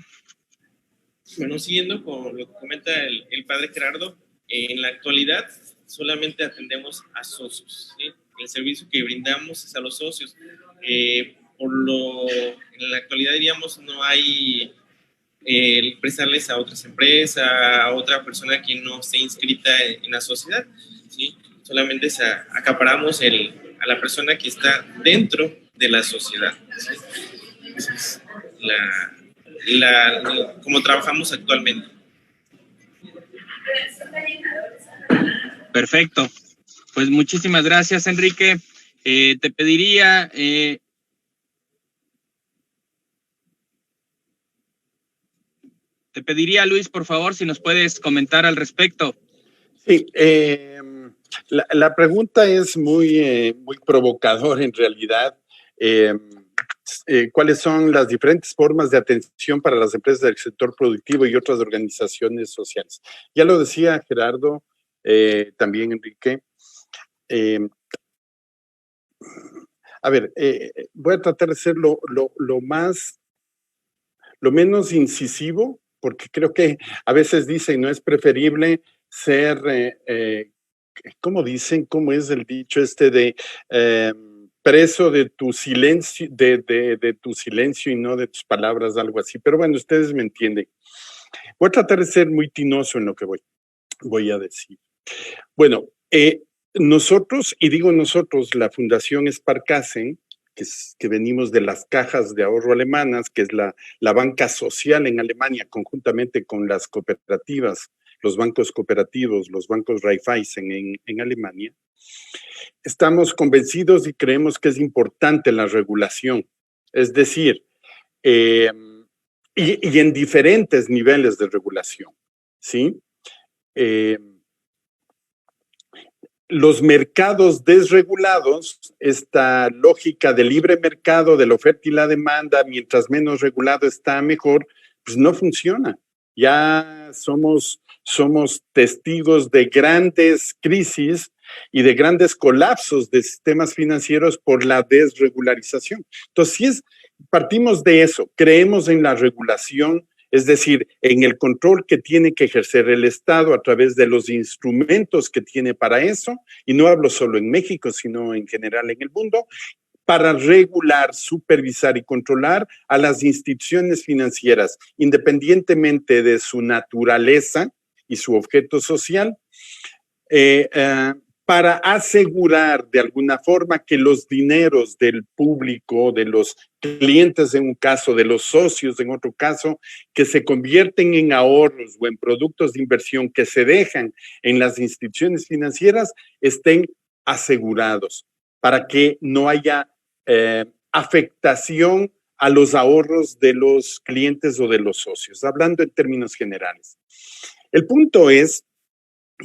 Bueno, siguiendo con lo que comenta el padre Gerardo, en la actualidad solamente atendemos a socios, ¿sí? El servicio que brindamos es a los socios. En la actualidad, diríamos, no hay prestarles a otras empresas, a otra persona que no esté inscrita en la sociedad, ¿sí? Solamente acaparamos a la persona que está dentro de la sociedad, ¿sí? Esa es como trabajamos actualmente. Perfecto. Pues muchísimas gracias, Enrique. Te pediría Luis, por favor, si nos puedes comentar al respecto. Sí, la pregunta es muy provocadora en realidad. ¿Cuáles son las diferentes formas de atención para las empresas del sector productivo y otras organizaciones sociales? Ya lo decía Gerardo, también Enrique. Voy a tratar de ser lo menos incisivo, porque creo que a veces dicen, no es preferible ser, ¿cómo dicen? ¿Cómo es el dicho de preso de tu silencio, de tu silencio y no de tus palabras, algo así? Pero bueno, ustedes me entienden. Voy a tratar de ser muy tinoso en lo que voy a decir. Bueno, nosotros, y digo nosotros, la Fundación Sparkassen, que venimos de las cajas de ahorro alemanas, que es la banca social en Alemania, conjuntamente con las cooperativas, los bancos cooperativos, los bancos Raiffeisen en Alemania, estamos convencidos y creemos que es importante la regulación, es decir, y en diferentes niveles de regulación, ¿sí? Los mercados desregulados, esta lógica de libre mercado, de la oferta y la demanda, mientras menos regulado está mejor, pues no funciona. Ya somos testigos de grandes crisis y de grandes colapsos de sistemas financieros por la desregularización. Entonces, partimos de eso, creemos en la regulación, es decir, en el control que tiene que ejercer el Estado a través de los instrumentos que tiene para eso, y no hablo solo en México, sino en general en el mundo, para regular, supervisar y controlar a las instituciones financieras, independientemente de su naturaleza y su objeto social, para asegurar de alguna forma que los dineros del público, de los clientes en un caso, de los socios en otro caso, que se convierten en ahorros o en productos de inversión que se dejan en las instituciones financieras, estén asegurados, para que no haya afectación a los ahorros de los clientes o de los socios, hablando en términos generales. El punto es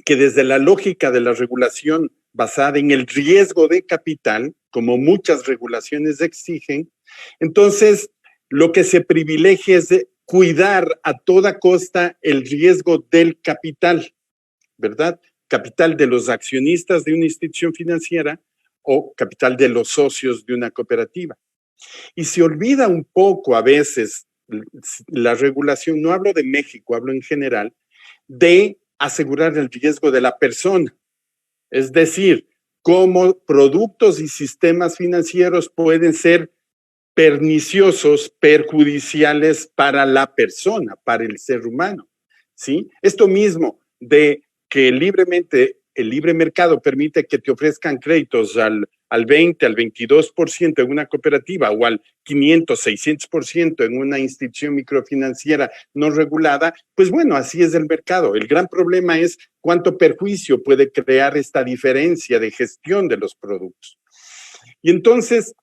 que desde la lógica de la regulación basada en el riesgo de capital, como muchas regulaciones exigen, entonces lo que se privilegia es de cuidar a toda costa el riesgo del capital, ¿verdad? Capital de los accionistas de una institución financiera o capital de los socios de una cooperativa. Y se olvida un poco a veces la regulación, no hablo de México, hablo en general, de asegurar el riesgo de la persona. Es decir, cómo productos y sistemas financieros pueden ser perniciosos, perjudiciales para la persona, para el ser humano, ¿sí? Esto mismo de que libremente el libre mercado permite que te ofrezcan créditos al 20, al 22% en una cooperativa o al 500, 600% en una institución microfinanciera no regulada, pues bueno, así es el mercado. El gran problema es cuánto perjuicio puede crear esta diferencia de gestión de los productos. Y entonces,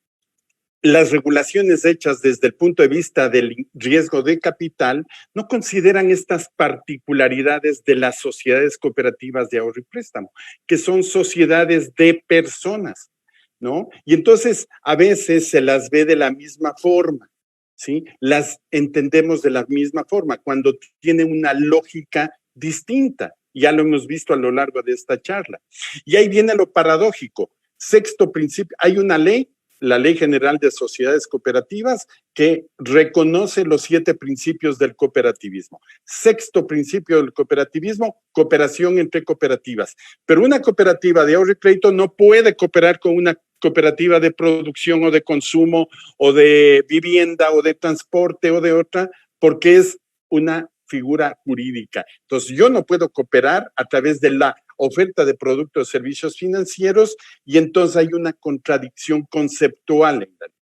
las regulaciones hechas desde el punto de vista del riesgo de capital no consideran estas particularidades de las sociedades cooperativas de ahorro y préstamo, que son sociedades de personas, ¿no? Y entonces a veces se las ve de la misma forma, ¿sí? Las entendemos de la misma forma cuando tienen una lógica distinta. Ya lo hemos visto a lo largo de esta charla. Y ahí viene lo paradójico. Sexto principio, hay una ley, la Ley General de Sociedades Cooperativas, que reconoce los 7 principios del cooperativismo. Sexto principio del cooperativismo, cooperación entre cooperativas. Pero una cooperativa de ahorro y crédito no puede cooperar con una cooperativa de producción o de consumo o de vivienda o de transporte o de otra, porque es una figura jurídica. Entonces, yo no puedo cooperar a través de la oferta de productos o servicios financieros y entonces hay una contradicción conceptual en la ley.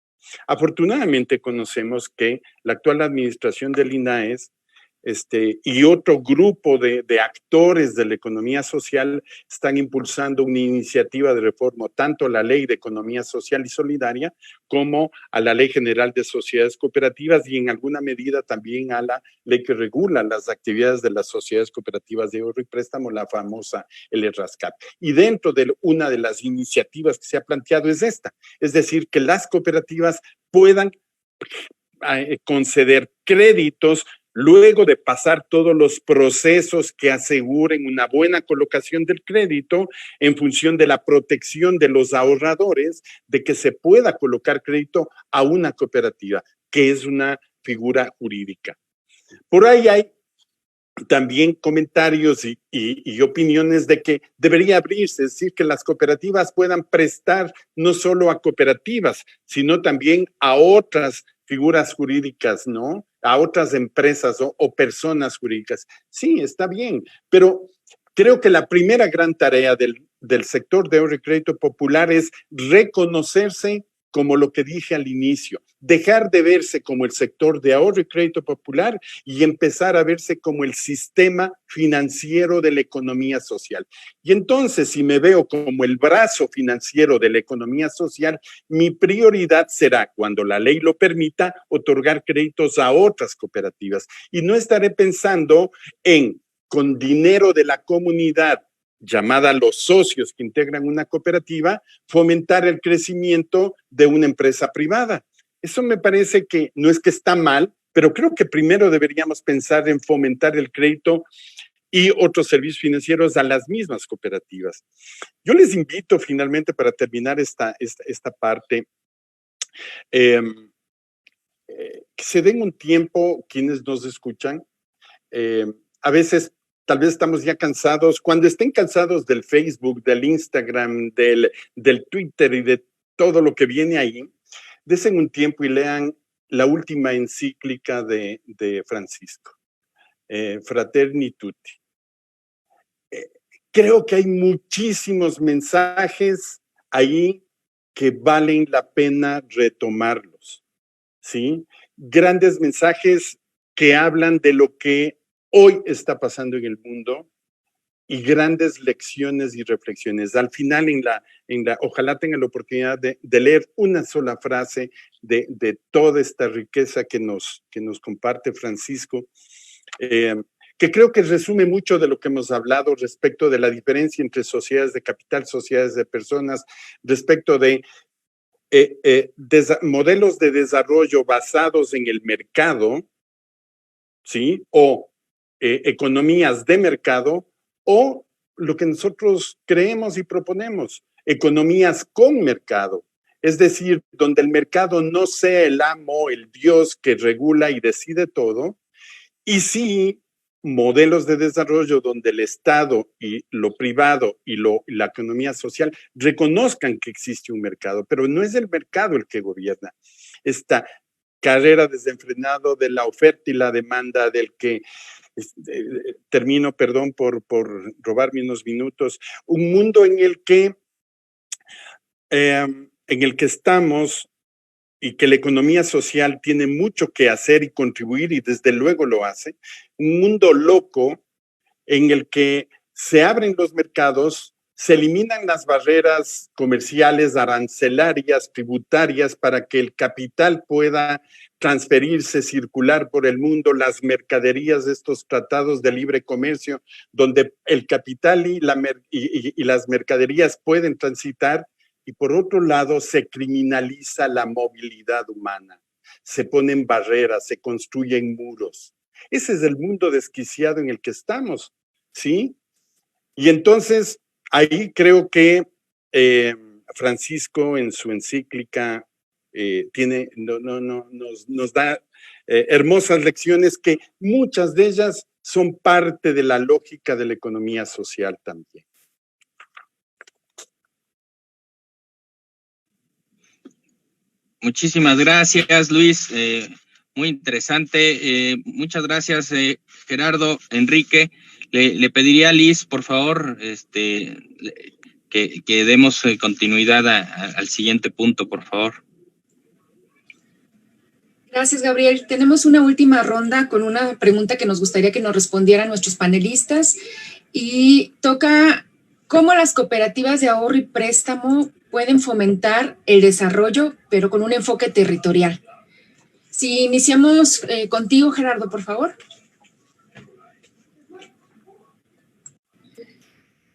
Afortunadamente conocemos que la actual administración del INAES y otro grupo de actores de la economía social están impulsando una iniciativa de reforma tanto a la Ley de Economía Social y Solidaria como a la Ley General de Sociedades Cooperativas y en alguna medida también a la ley que regula las actividades de las sociedades cooperativas de ahorro y préstamo, la famosa LRASCAP. Y dentro de una de las iniciativas que se ha planteado es esta, es decir, que las cooperativas puedan conceder créditos luego de pasar todos los procesos que aseguren una buena colocación del crédito en función de la protección de los ahorradores, de que se pueda colocar crédito a una cooperativa, que es una figura jurídica. Por ahí hay también comentarios y opiniones de que debería abrirse, es decir, que las cooperativas puedan prestar no solo a cooperativas, sino también a otras figuras jurídicas, ¿no? A otras empresas o personas jurídicas. Sí, está bien, pero creo que la primera gran tarea del sector de ahorro y crédito popular es reconocerse como lo que dije al inicio, dejar de verse como el sector de ahorro y crédito popular y empezar a verse como el sistema financiero de la economía social. Y entonces, si me veo como el brazo financiero de la economía social, mi prioridad será, cuando la ley lo permita, otorgar créditos a otras cooperativas. Y no estaré pensando en, con dinero de la comunidad, llamada los socios que integran una cooperativa, fomentar el crecimiento de una empresa privada. Eso me parece que no es que está mal, pero creo que primero deberíamos pensar en fomentar el crédito y otros servicios financieros a las mismas cooperativas. Yo les invito finalmente, para terminar esta parte, que se den un tiempo quienes nos escuchan. A veces tal vez estamos ya cansados. Cuando estén cansados del Facebook, del Instagram, del Twitter y de todo lo que viene ahí, desen un tiempo y lean la última encíclica de Francisco, Fratelli Tutti. Creo que hay muchísimos mensajes ahí que valen la pena retomarlos, ¿sí? Grandes mensajes que hablan de lo que hoy está pasando en el mundo y grandes lecciones y reflexiones. Al final, ojalá tengan la oportunidad de leer una sola frase de toda esta riqueza que nos comparte Francisco, que creo que resume mucho de lo que hemos hablado respecto de la diferencia entre sociedades de capital, sociedades de personas, respecto de modelos de desarrollo basados en el mercado, ¿sí? O economías de mercado, o lo que nosotros creemos y proponemos, economías con mercado. Es decir, donde el mercado no sea el amo, el Dios que regula y decide todo, y sí modelos de desarrollo donde el Estado y lo privado y la economía social reconozcan que existe un mercado, pero no es el mercado el que gobierna. Esta carrera desenfrenada de la oferta y la demanda del que, termino, perdón por robarme unos minutos, un mundo en el que estamos y que la economía social tiene mucho que hacer y contribuir, y desde luego lo hace, un mundo loco en el que se abren los mercados, se eliminan las barreras comerciales, arancelarias, tributarias, para que el capital pueda transferirse, circular por el mundo, las mercaderías de estos tratados de libre comercio, donde el capital y las mercaderías pueden transitar. Y por otro lado, se criminaliza la movilidad humana, se ponen barreras, se construyen muros. Ese es el mundo desquiciado en el que estamos, ¿sí? Y entonces, ahí creo que Francisco en su encíclica nos da hermosas lecciones, que muchas de ellas son parte de la lógica de la economía social también. Muchísimas gracias, Luis. Muy interesante. Muchas gracias, Gerardo, Enrique. Le pediría a Liz, por favor, que demos continuidad al siguiente punto, por favor. Gracias, Gabriel. Tenemos una última ronda con una pregunta que nos gustaría que nos respondieran nuestros panelistas, y toca cómo las cooperativas de ahorro y préstamo pueden fomentar el desarrollo, pero con un enfoque territorial. Si iniciamos contigo, Gerardo, por favor.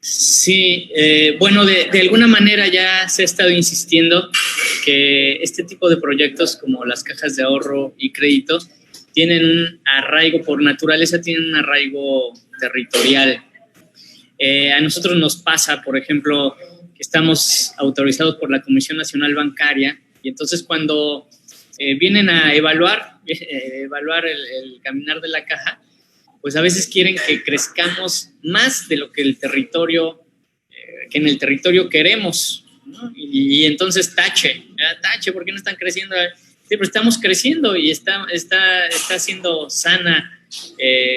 Sí, bueno, de alguna manera ya se ha estado insistiendo que este tipo de proyectos como las cajas de ahorro y crédito tienen un arraigo, por naturaleza tienen un arraigo territorial. A nosotros nos pasa, por ejemplo, que estamos autorizados por la Comisión Nacional Bancaria, y entonces cuando vienen a evaluar el caminar de la caja, pues a veces quieren que crezcamos más de lo que en el territorio queremos, ¿no? Y entonces tache, ¿por qué no están creciendo? Sí, pero estamos creciendo y está siendo sana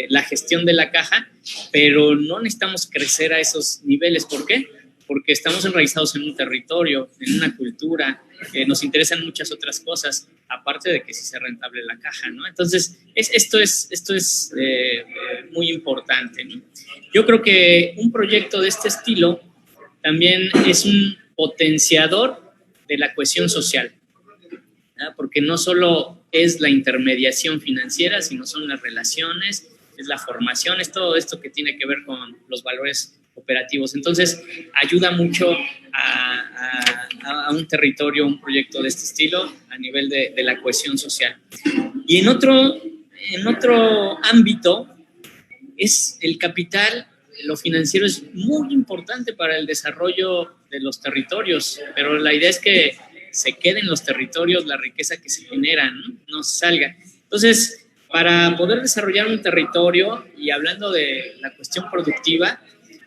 la gestión de la caja, pero no necesitamos crecer a esos niveles. ¿Por qué? Porque estamos enraizados en un territorio, en una cultura, nos interesan muchas otras cosas, aparte de que sí sea rentable la caja, ¿no? Entonces, esto es muy importante, ¿no? Yo creo que un proyecto de este estilo también es un potenciador de la cohesión social, ¿no? Porque no solo es la intermediación financiera, sino son las relaciones, es la formación, es todo esto que tiene que ver con los valores operativos. Entonces, ayuda mucho a un territorio, un proyecto de este estilo, a nivel de la cohesión social. Y en otro en otro ámbito, es el capital, lo financiero es muy importante para el desarrollo de los territorios, pero la idea es que se quede en los territorios la riqueza que se genera, no se salga. Entonces, para poder desarrollar un territorio, y hablando de la cuestión productiva,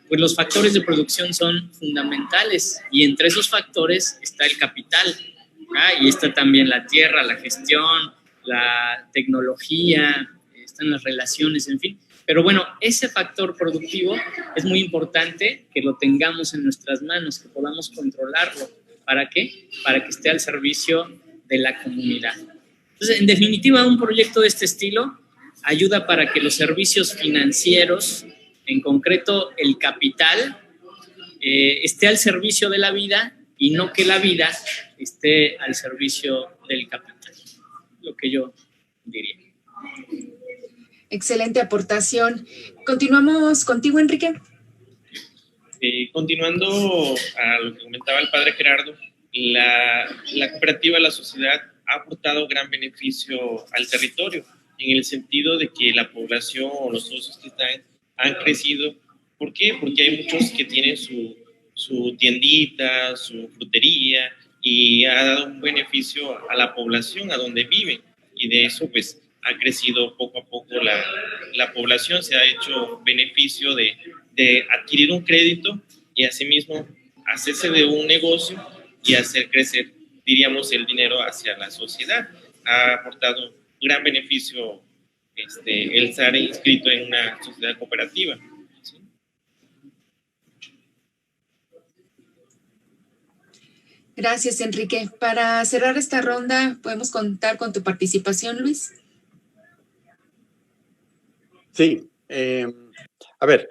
pues los factores de producción son fundamentales, y entre esos factores está el capital, y está también la tierra, la gestión, la tecnología, están las relaciones, en fin. Pero bueno, ese factor productivo es muy importante que lo tengamos en nuestras manos, que podamos controlarlo. ¿Para qué? Para que esté al servicio de la comunidad. Entonces, en definitiva, un proyecto de este estilo ayuda para que los servicios financieros, en concreto el capital, esté al servicio de la vida y no que la vida esté al servicio del capital. Lo que yo diría. Excelente aportación. Continuamos contigo, Enrique. Continuando a lo que comentaba el padre Gerardo, la cooperativa, la sociedad ha aportado gran beneficio al territorio, en el sentido de que la población o los socios que están han crecido. ¿Por qué? Porque hay muchos que tienen su tiendita, su frutería, y ha dado un beneficio a la población, a donde viven, y de eso pues ha crecido poco a poco la población, se ha hecho beneficio de adquirir un crédito y asimismo hacerse de un negocio y hacer crecer, diríamos, el dinero hacia la sociedad. Ha aportado un gran beneficio el estar inscrito en una sociedad cooperativa. ¿Sí? Gracias, Enrique. Para cerrar esta ronda, ¿podemos contar con tu participación, Luis? Sí. A ver,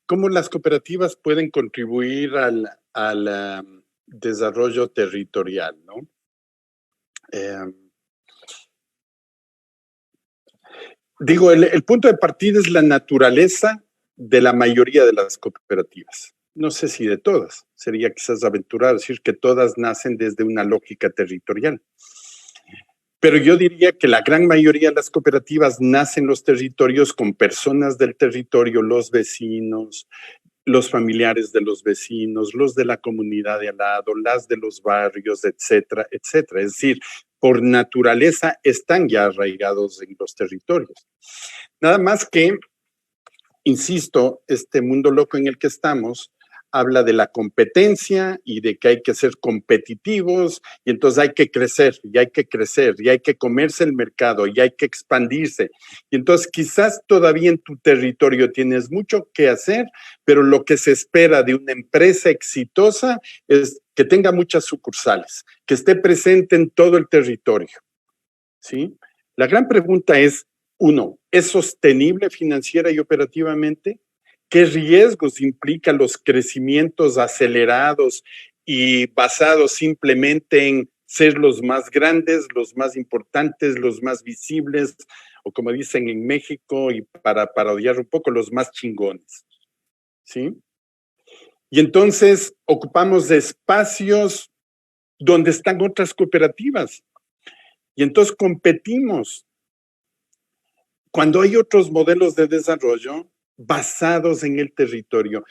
¿cómo las cooperativas pueden contribuir al desarrollo territorial, ¿no? Digo, el punto de partida es la naturaleza de la mayoría de las cooperativas. No sé si de todas, sería quizás aventurar decir que todas nacen desde una lógica territorial. Pero yo diría que la gran mayoría de las cooperativas nacen en los territorios con personas del territorio, los vecinos, los familiares de los vecinos, los de la comunidad de al lado, las de los barrios, etcétera, etcétera. Es decir, por naturaleza están ya arraigados en los territorios. Nada más que, insisto, este mundo loco en el que estamos habla de la competencia y de que hay que ser competitivos, y entonces hay que crecer, y hay que crecer, y hay que comerse el mercado, y hay que expandirse. Y entonces quizás todavía en tu territorio tienes mucho que hacer, pero lo que se espera de una empresa exitosa es que tenga muchas sucursales, que esté presente en todo el territorio, ¿sí? La gran pregunta es, uno, ¿es sostenible financiera y operativamente? ¿Qué riesgos implican los crecimientos acelerados y basados simplemente en ser los más grandes, los más importantes, los más visibles, o como dicen en México, y para parodiar un poco, los más chingones? ¿Sí? Y entonces ocupamos de espacios donde están otras cooperativas. Y entonces competimos. Cuando hay otros modelos de desarrollo basados en el territorio.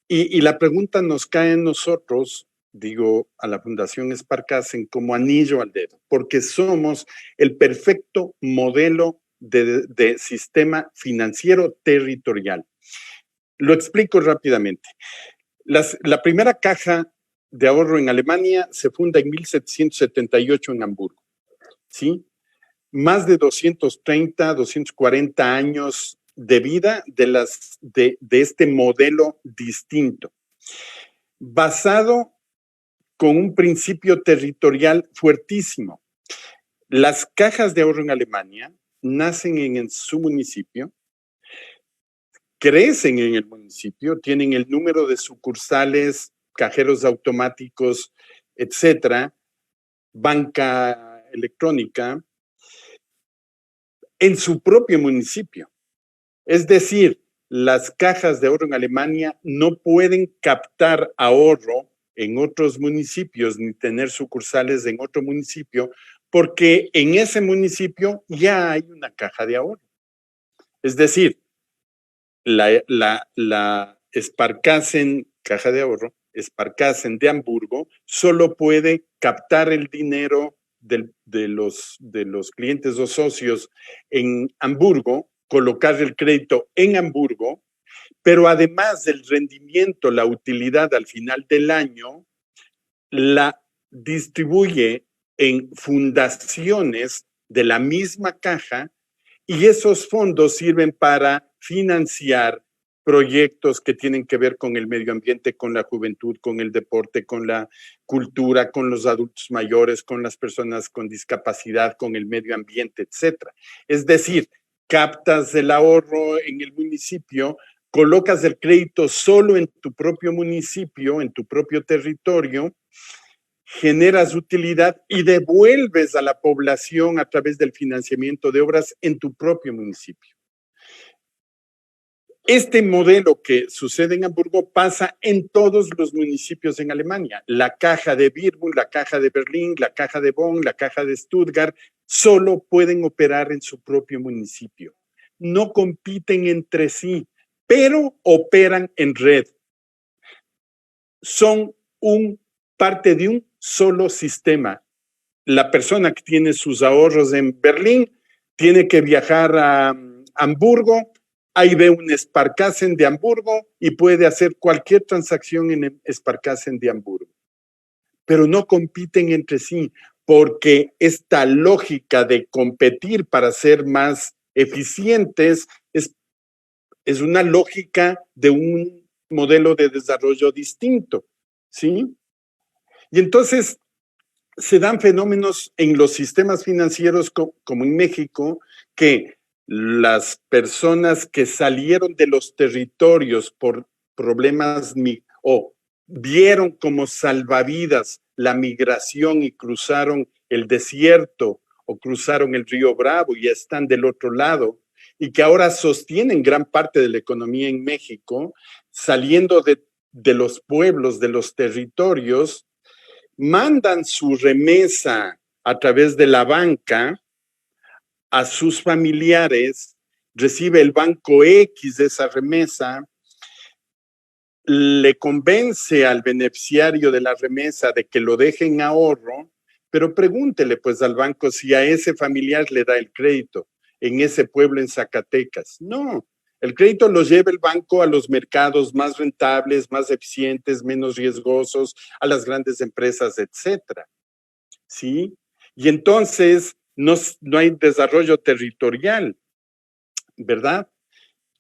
Y la pregunta nos cae en nosotros, digo, a la Fundación Esparcasen como anillo al dedo, porque somos el perfecto modelo de sistema financiero territorial. Lo explico rápidamente. La primera caja de ahorro en Alemania se funda en 1778 en Hamburgo, ¿sí? Más de 230, 240 años de vida de este modelo distinto, basado con un principio territorial fuertísimo. Las cajas de ahorro en Alemania nacen en su municipio, crecen en el municipio, tienen el número de sucursales, cajeros automáticos, etcétera, banca electrónica, en su propio municipio. Es decir, las cajas de ahorro en Alemania no pueden captar ahorro en otros municipios ni tener sucursales en otro municipio porque en ese municipio ya hay una caja de ahorro. Es decir, la Sparkassen, caja de ahorro, Sparkassen de Hamburgo, solo puede captar el dinero de los clientes o socios en Hamburgo, colocar el crédito en Hamburgo, pero además del rendimiento, la utilidad al final del año, la distribuye en fundaciones de la misma caja y esos fondos sirven para financiar proyectos que tienen que ver con el medio ambiente, con la juventud, con el deporte, con la cultura, con los adultos mayores, con las personas con discapacidad, con el medio ambiente, etcétera. Es decir, captas el ahorro en el municipio, colocas el crédito solo en tu propio municipio, en tu propio territorio, generas utilidad y devuelves a la población a través del financiamiento de obras en tu propio municipio. Este modelo que sucede en Hamburgo pasa en todos los municipios en Alemania. La caja de Würzburg, la caja de Berlín, la caja de Bonn, la caja de Stuttgart, solo pueden operar en su propio municipio. No compiten entre sí, pero operan en red. Son parte de un solo sistema. La persona que tiene sus ahorros en Berlín tiene que viajar a Hamburgo, ahí ve un Sparkassen de Hamburgo y puede hacer cualquier transacción en el Sparkassen de Hamburgo. Pero no compiten entre sí, porque esta lógica de competir para ser más eficientes es una lógica de un modelo de desarrollo distinto, ¿sí? Y entonces se dan fenómenos en los sistemas financieros como en México, que las personas que salieron de los territorios por problemas o vieron como salvavidas la migración y cruzaron el desierto o cruzaron el río Bravo y ya están del otro lado, y que ahora sostienen gran parte de la economía en México, saliendo de los pueblos, de los territorios, mandan su remesa a través de la banca a sus familiares, recibe el banco X de esa remesa, le convence al beneficiario de la remesa de que lo deje en ahorro, pero pregúntele pues al banco si a ese familiar le da el crédito en ese pueblo en Zacatecas. No, el crédito lo lleva el banco a los mercados más rentables, más eficientes, menos riesgosos, a las grandes empresas, etcétera. ¿Sí? Y entonces no hay desarrollo territorial, ¿verdad?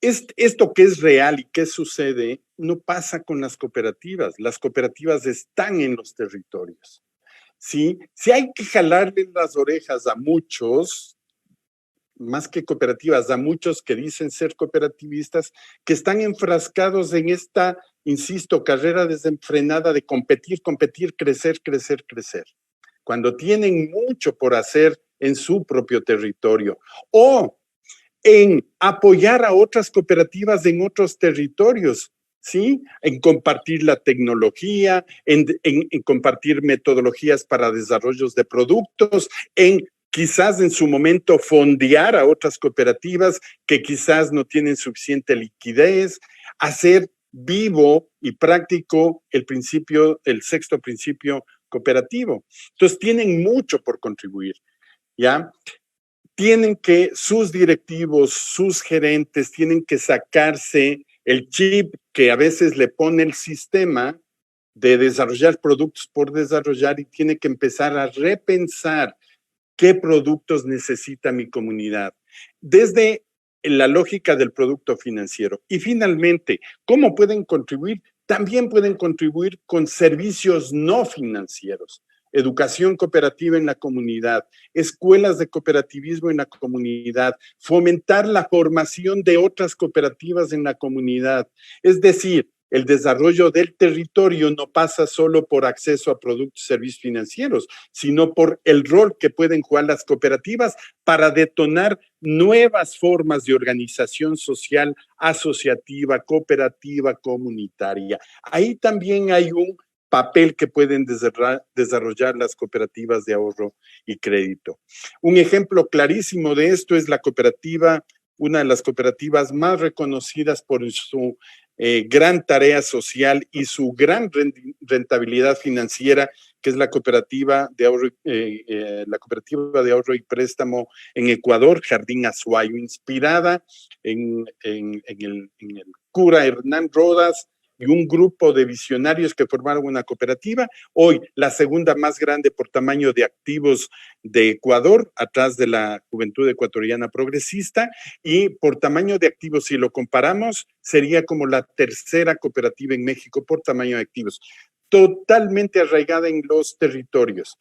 Esto que es real y que sucede no pasa con las cooperativas. Las cooperativas están en los territorios. ¿Sí? Si hay que jalarle las orejas a muchos, más que cooperativas, a muchos que dicen ser cooperativistas, que están enfrascados en esta, insisto, carrera desenfrenada de competir, crecer, cuando tienen mucho por hacer en su propio territorio, o en apoyar a otras cooperativas en otros territorios, ¿sí? En compartir la tecnología, en compartir metodologías para desarrollos de productos, en quizás en su momento fondear a otras cooperativas que quizás no tienen suficiente liquidez, hacer vivo y práctico el sexto principio cooperativo. Entonces tienen mucho por contribuir, ¿ya? Tienen que, sus directivos, sus gerentes, tienen que sacarse el chip que a veces le pone el sistema de desarrollar productos por desarrollar y tiene que empezar a repensar qué productos necesita mi comunidad. Desde la lógica del producto financiero. Y finalmente, ¿cómo pueden contribuir? También pueden contribuir con servicios no financieros. Educación cooperativa en la comunidad, escuelas de cooperativismo en la comunidad, fomentar la formación de otras cooperativas en la comunidad. Es decir, el desarrollo del territorio no pasa solo por acceso a productos y servicios financieros, sino por el rol que pueden jugar las cooperativas para detonar nuevas formas de organización social, asociativa, cooperativa, comunitaria. Ahí también hay un papel que pueden desarrollar las cooperativas de ahorro y crédito. Un ejemplo clarísimo de esto es la cooperativa, una de las cooperativas más reconocidas por su gran tarea social y su gran rentabilidad financiera, que es la cooperativa de ahorro y préstamo en Ecuador, Jardín Azuayo, inspirada en el cura Hernán Rodas y un grupo de visionarios que formaron una cooperativa, hoy la segunda más grande por tamaño de activos de Ecuador, atrás de la Juventud Ecuatoriana Progresista, y por tamaño de activos, si lo comparamos, sería como la tercera cooperativa en México por tamaño de activos, totalmente arraigada en los territorios,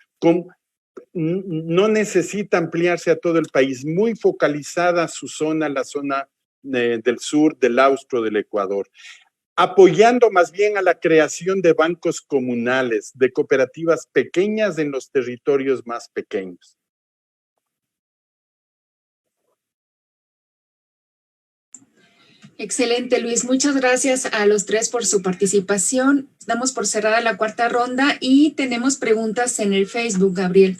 no necesita ampliarse a todo el país, muy focalizada su zona, la zona del sur, del austro del Ecuador, apoyando más bien a la creación de bancos comunales, de cooperativas pequeñas en los territorios más pequeños. Excelente, Luis. Muchas gracias a los tres por su participación. Damos por cerrada la cuarta ronda y tenemos preguntas en el Facebook, Gabriel.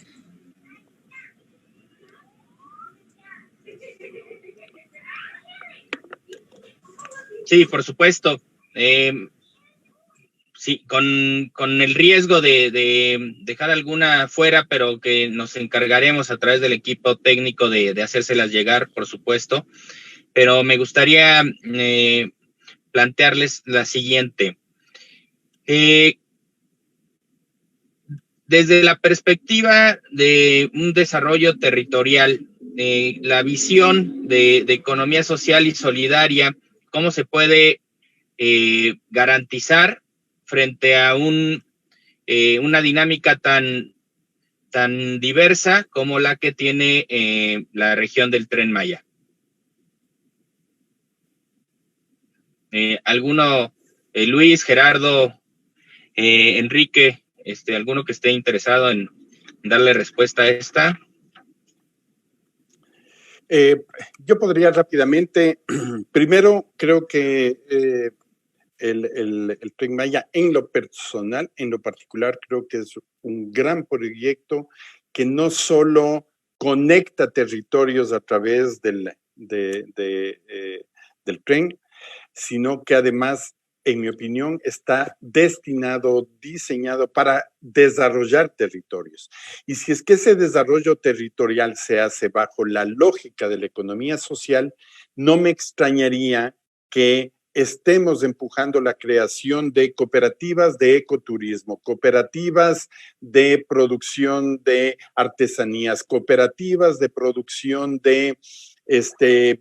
Sí, por supuesto. Sí, con el riesgo de dejar alguna fuera, pero que nos encargaremos a través del equipo técnico de hacérselas llegar, por supuesto. Pero me gustaría plantearles la siguiente. Desde la perspectiva de un desarrollo territorial, la visión de economía social y solidaria, ¿cómo se puede garantizar frente a una dinámica tan diversa como la que tiene la región del Tren Maya? ¿Alguno, Luis, Gerardo, Enrique, alguno que esté interesado en darle respuesta a esta? Yo podría rápidamente, primero creo que el Tren Maya en lo personal, en lo particular, creo que es un gran proyecto que no solo conecta territorios a través del tren, sino que además, en mi opinión, está diseñado para desarrollar territorios. Y si es que ese desarrollo territorial se hace bajo la lógica de la economía social, no me extrañaría que estemos empujando la creación de cooperativas de ecoturismo, cooperativas de producción de artesanías, cooperativas de producción de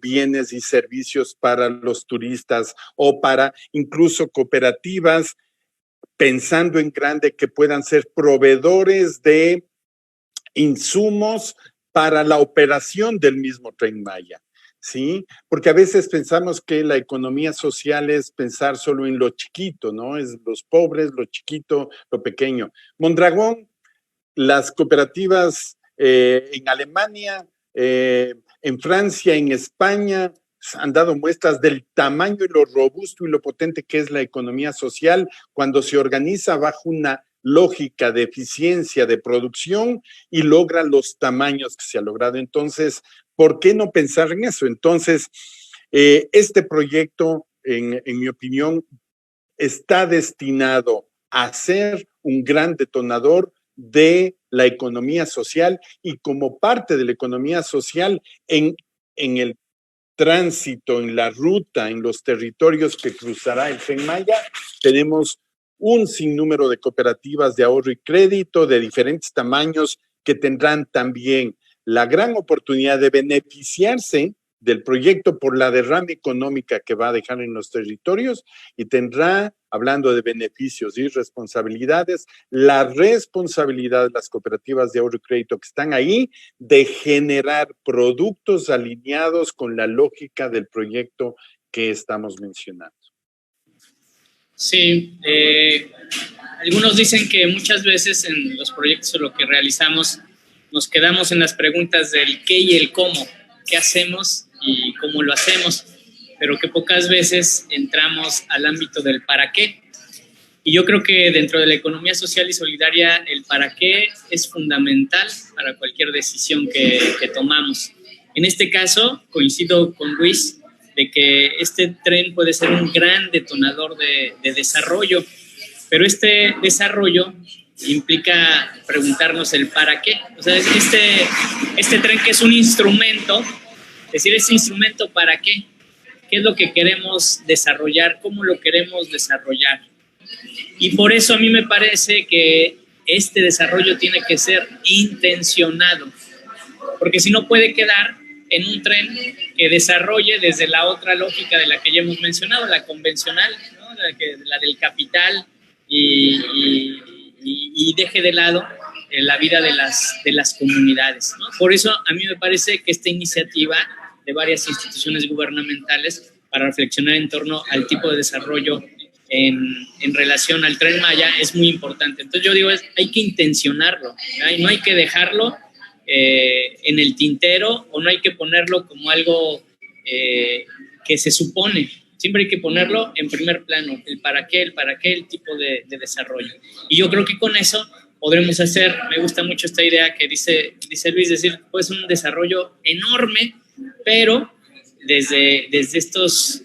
bienes y servicios para los turistas o para incluso cooperativas pensando en grande que puedan ser proveedores de insumos para la operación del mismo Tren Maya. ¿Sí? Porque a veces pensamos que la economía social es pensar solo en lo chiquito, ¿no? Es los pobres, lo chiquito, lo pequeño. Mondragón, las cooperativas en Alemania, en Francia, en España, han dado muestras del tamaño y lo robusto y lo potente que es la economía social cuando se organiza bajo una lógica de eficiencia de producción y logra los tamaños que se ha logrado. Entonces, ¿por qué no pensar en eso? Entonces, este proyecto, en mi opinión, está destinado a ser un gran detonador de la economía social y como parte de la economía social en el tránsito, en la ruta, en los territorios que cruzará el Tren Maya, tenemos un sinnúmero de cooperativas de ahorro y crédito de diferentes tamaños que tendrán también la gran oportunidad de beneficiarse del proyecto por la derrama económica que va a dejar en los territorios y tendrá, hablando de beneficios y responsabilidades, la responsabilidad de las cooperativas de ahorro y crédito que están ahí de generar productos alineados con la lógica del proyecto que estamos mencionando. Sí, algunos dicen que muchas veces en los proyectos o lo que realizamos nos quedamos en las preguntas del qué y el cómo, qué hacemos y cómo lo hacemos, pero que pocas veces entramos al ámbito del para qué. Y yo creo que dentro de la economía social y solidaria, el para qué es fundamental para cualquier decisión que tomamos. En este caso, coincido con Luis, de que este tren puede ser un gran detonador de desarrollo, pero este desarrollo implica preguntarnos el para qué. O sea, este tren que es un instrumento, es decir, ¿este instrumento para qué? ¿Qué es lo que queremos desarrollar? ¿Cómo lo queremos desarrollar? Y por eso a mí me parece que este desarrollo tiene que ser intencionado, porque si no puede quedar en un tren que desarrolle desde la otra lógica de la que ya hemos mencionado, la convencional, ¿no? la del capital, y deje de lado la vida de las comunidades, ¿no? Por eso a mí me parece que esta iniciativa de varias instituciones gubernamentales para reflexionar en torno al tipo de desarrollo en relación al Tren Maya es muy importante. Entonces yo digo, hay que intencionarlo, ¿verdad? Y no hay que dejarlo en el tintero, o no hay que ponerlo como algo que se supone. Siempre hay que ponerlo en primer plano, el para qué, el tipo de desarrollo. Y yo creo que con eso podremos hacer, me gusta mucho esta idea que dice Luis, decir, pues un desarrollo enorme, pero desde estos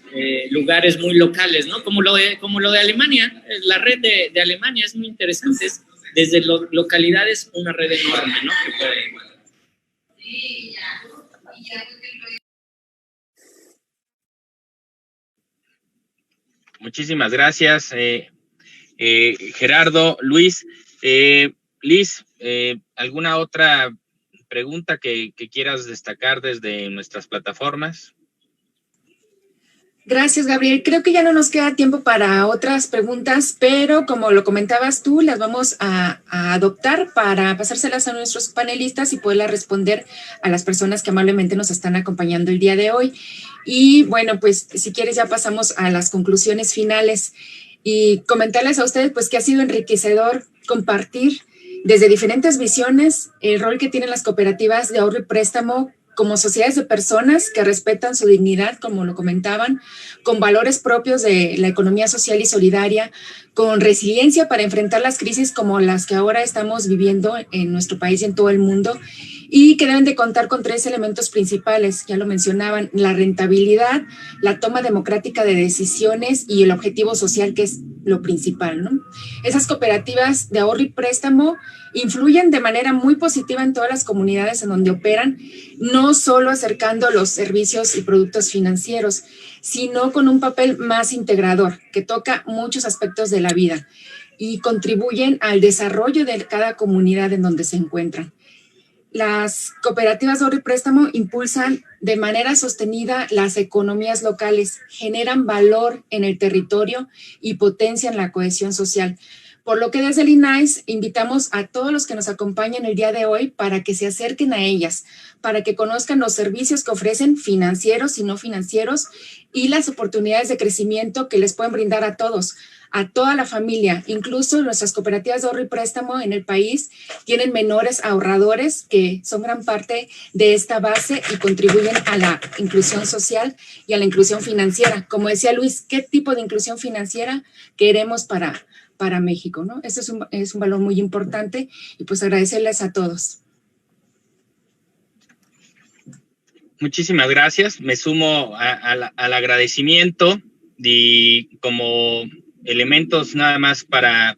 lugares muy locales, ¿no? Como lo de Alemania, la red de Alemania es muy interesante, es desde localidades una red enorme, ¿no? Que puede... Muchísimas gracias, Gerardo, Luis. Liz, ¿alguna otra pregunta que quieras destacar desde nuestras plataformas? Gracias, Gabriel. Creo que ya no nos queda tiempo para otras preguntas, pero como lo comentabas tú, las vamos a adoptar para pasárselas a nuestros panelistas y poderlas responder a las personas que amablemente nos están acompañando el día de hoy. Y bueno, pues si quieres ya pasamos a las conclusiones finales y comentarles a ustedes pues que ha sido enriquecedor compartir desde diferentes visiones el rol que tienen las cooperativas de ahorro y préstamo como sociedades de personas que respetan su dignidad, como lo comentaban, con valores propios de la economía social y solidaria, con resiliencia para enfrentar las crisis como las que ahora estamos viviendo en nuestro país y en todo el mundo, y que deben de contar con 3 elementos principales, ya lo mencionaban: la rentabilidad, la toma democrática de decisiones y el objetivo social, que es lo principal, ¿no? Esas cooperativas de ahorro y préstamo influyen de manera muy positiva en todas las comunidades en donde operan, no solo acercando los servicios y productos financieros, sino con un papel más integrador que toca muchos aspectos de la vida y contribuyen al desarrollo de cada comunidad en donde se encuentran. Las cooperativas de ahorro y préstamo impulsan de manera sostenida las economías locales, generan valor en el territorio y potencian la cohesión social. Por lo que desde el INAIS invitamos a todos los que nos acompañan el día de hoy para que se acerquen a ellas, para que conozcan los servicios que ofrecen, financieros y no financieros, y las oportunidades de crecimiento que les pueden brindar a todos, a toda la familia. Incluso nuestras cooperativas de ahorro y préstamo en el país tienen menores ahorradores que son gran parte de esta base y contribuyen a la inclusión social y a la inclusión financiera. Como decía Luis, ¿qué tipo de inclusión financiera queremos para México, ¿no? Eso es un valor muy importante y pues agradecerles a todos. Muchísimas gracias. Me sumo al agradecimiento y como elementos nada más para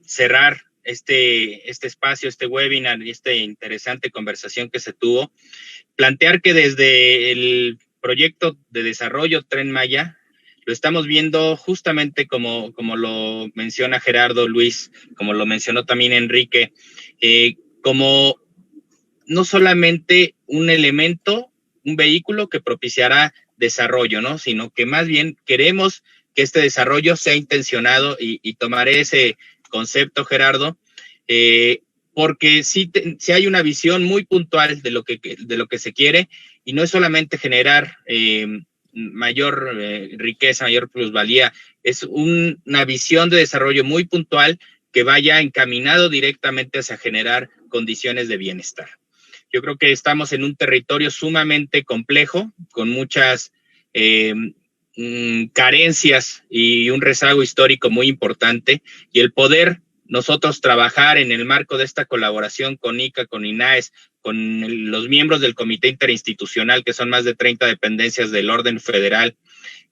cerrar este espacio, este webinar y esta interesante conversación que se tuvo, plantear que desde el proyecto de desarrollo Tren Maya lo estamos viendo justamente como lo menciona Gerardo, Luis, como lo mencionó también Enrique, como no solamente un elemento, un vehículo que propiciará desarrollo, ¿no? Sino que más bien queremos que este desarrollo sea intencionado y tomaré ese concepto, Gerardo, porque sí hay una visión muy puntual de lo que se quiere, y no es solamente generar mayor riqueza, mayor plusvalía, es una visión de desarrollo muy puntual que vaya encaminado directamente hacia generar condiciones de bienestar. Yo creo que estamos en un territorio sumamente complejo, con muchas carencias y un rezago histórico muy importante, y el poder nosotros trabajar en el marco de esta colaboración con ICA, con INAES, con los miembros del Comité Interinstitucional, que son más de 30 dependencias del orden federal,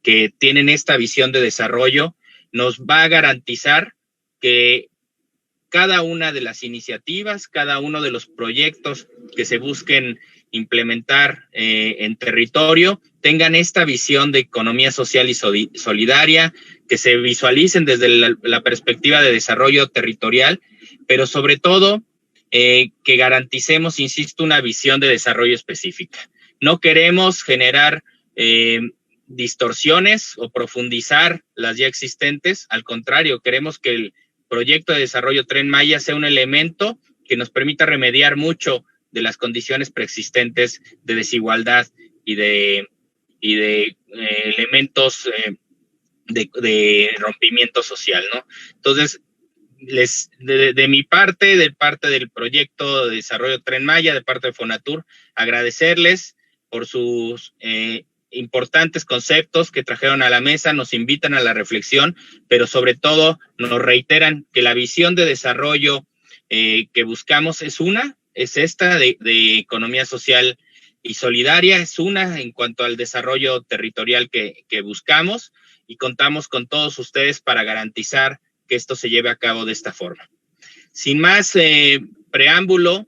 que tienen esta visión de desarrollo, nos va a garantizar que cada una de las iniciativas, cada uno de los proyectos que se busquen implementar en territorio, tengan esta visión de economía social y solidaria, que se visualicen desde la perspectiva de desarrollo territorial, pero sobre todo que garanticemos, insisto, una visión de desarrollo específica. No queremos generar distorsiones o profundizar las ya existentes, al contrario, queremos que el proyecto de desarrollo Tren Maya sea un elemento que nos permita remediar mucho de las condiciones preexistentes de desigualdad y de elementos de rompimiento social, ¿no? Entonces, de mi parte, de parte del proyecto de desarrollo Tren Maya, de parte de Fonatur, agradecerles por sus importantes conceptos que trajeron a la mesa, nos invitan a la reflexión, pero sobre todo nos reiteran que la visión de desarrollo que buscamos es esta de economía social y solidaria, es una en cuanto al desarrollo territorial que buscamos, y contamos con todos ustedes para garantizar que esto se lleve a cabo de esta forma. Sin más preámbulo,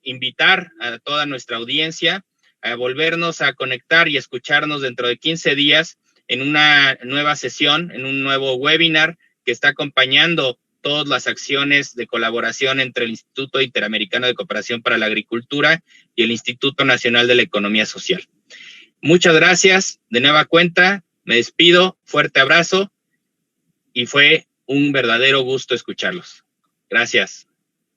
invitar a toda nuestra audiencia a volvernos a conectar y escucharnos dentro de 15 días en una nueva sesión, en un nuevo webinar que está acompañando todas las acciones de colaboración entre el Instituto Interamericano de Cooperación para la Agricultura y el Instituto Nacional de la Economía Social. Muchas gracias. De nueva cuenta, me despido. Fuerte abrazo y fue un verdadero gusto escucharlos. Gracias.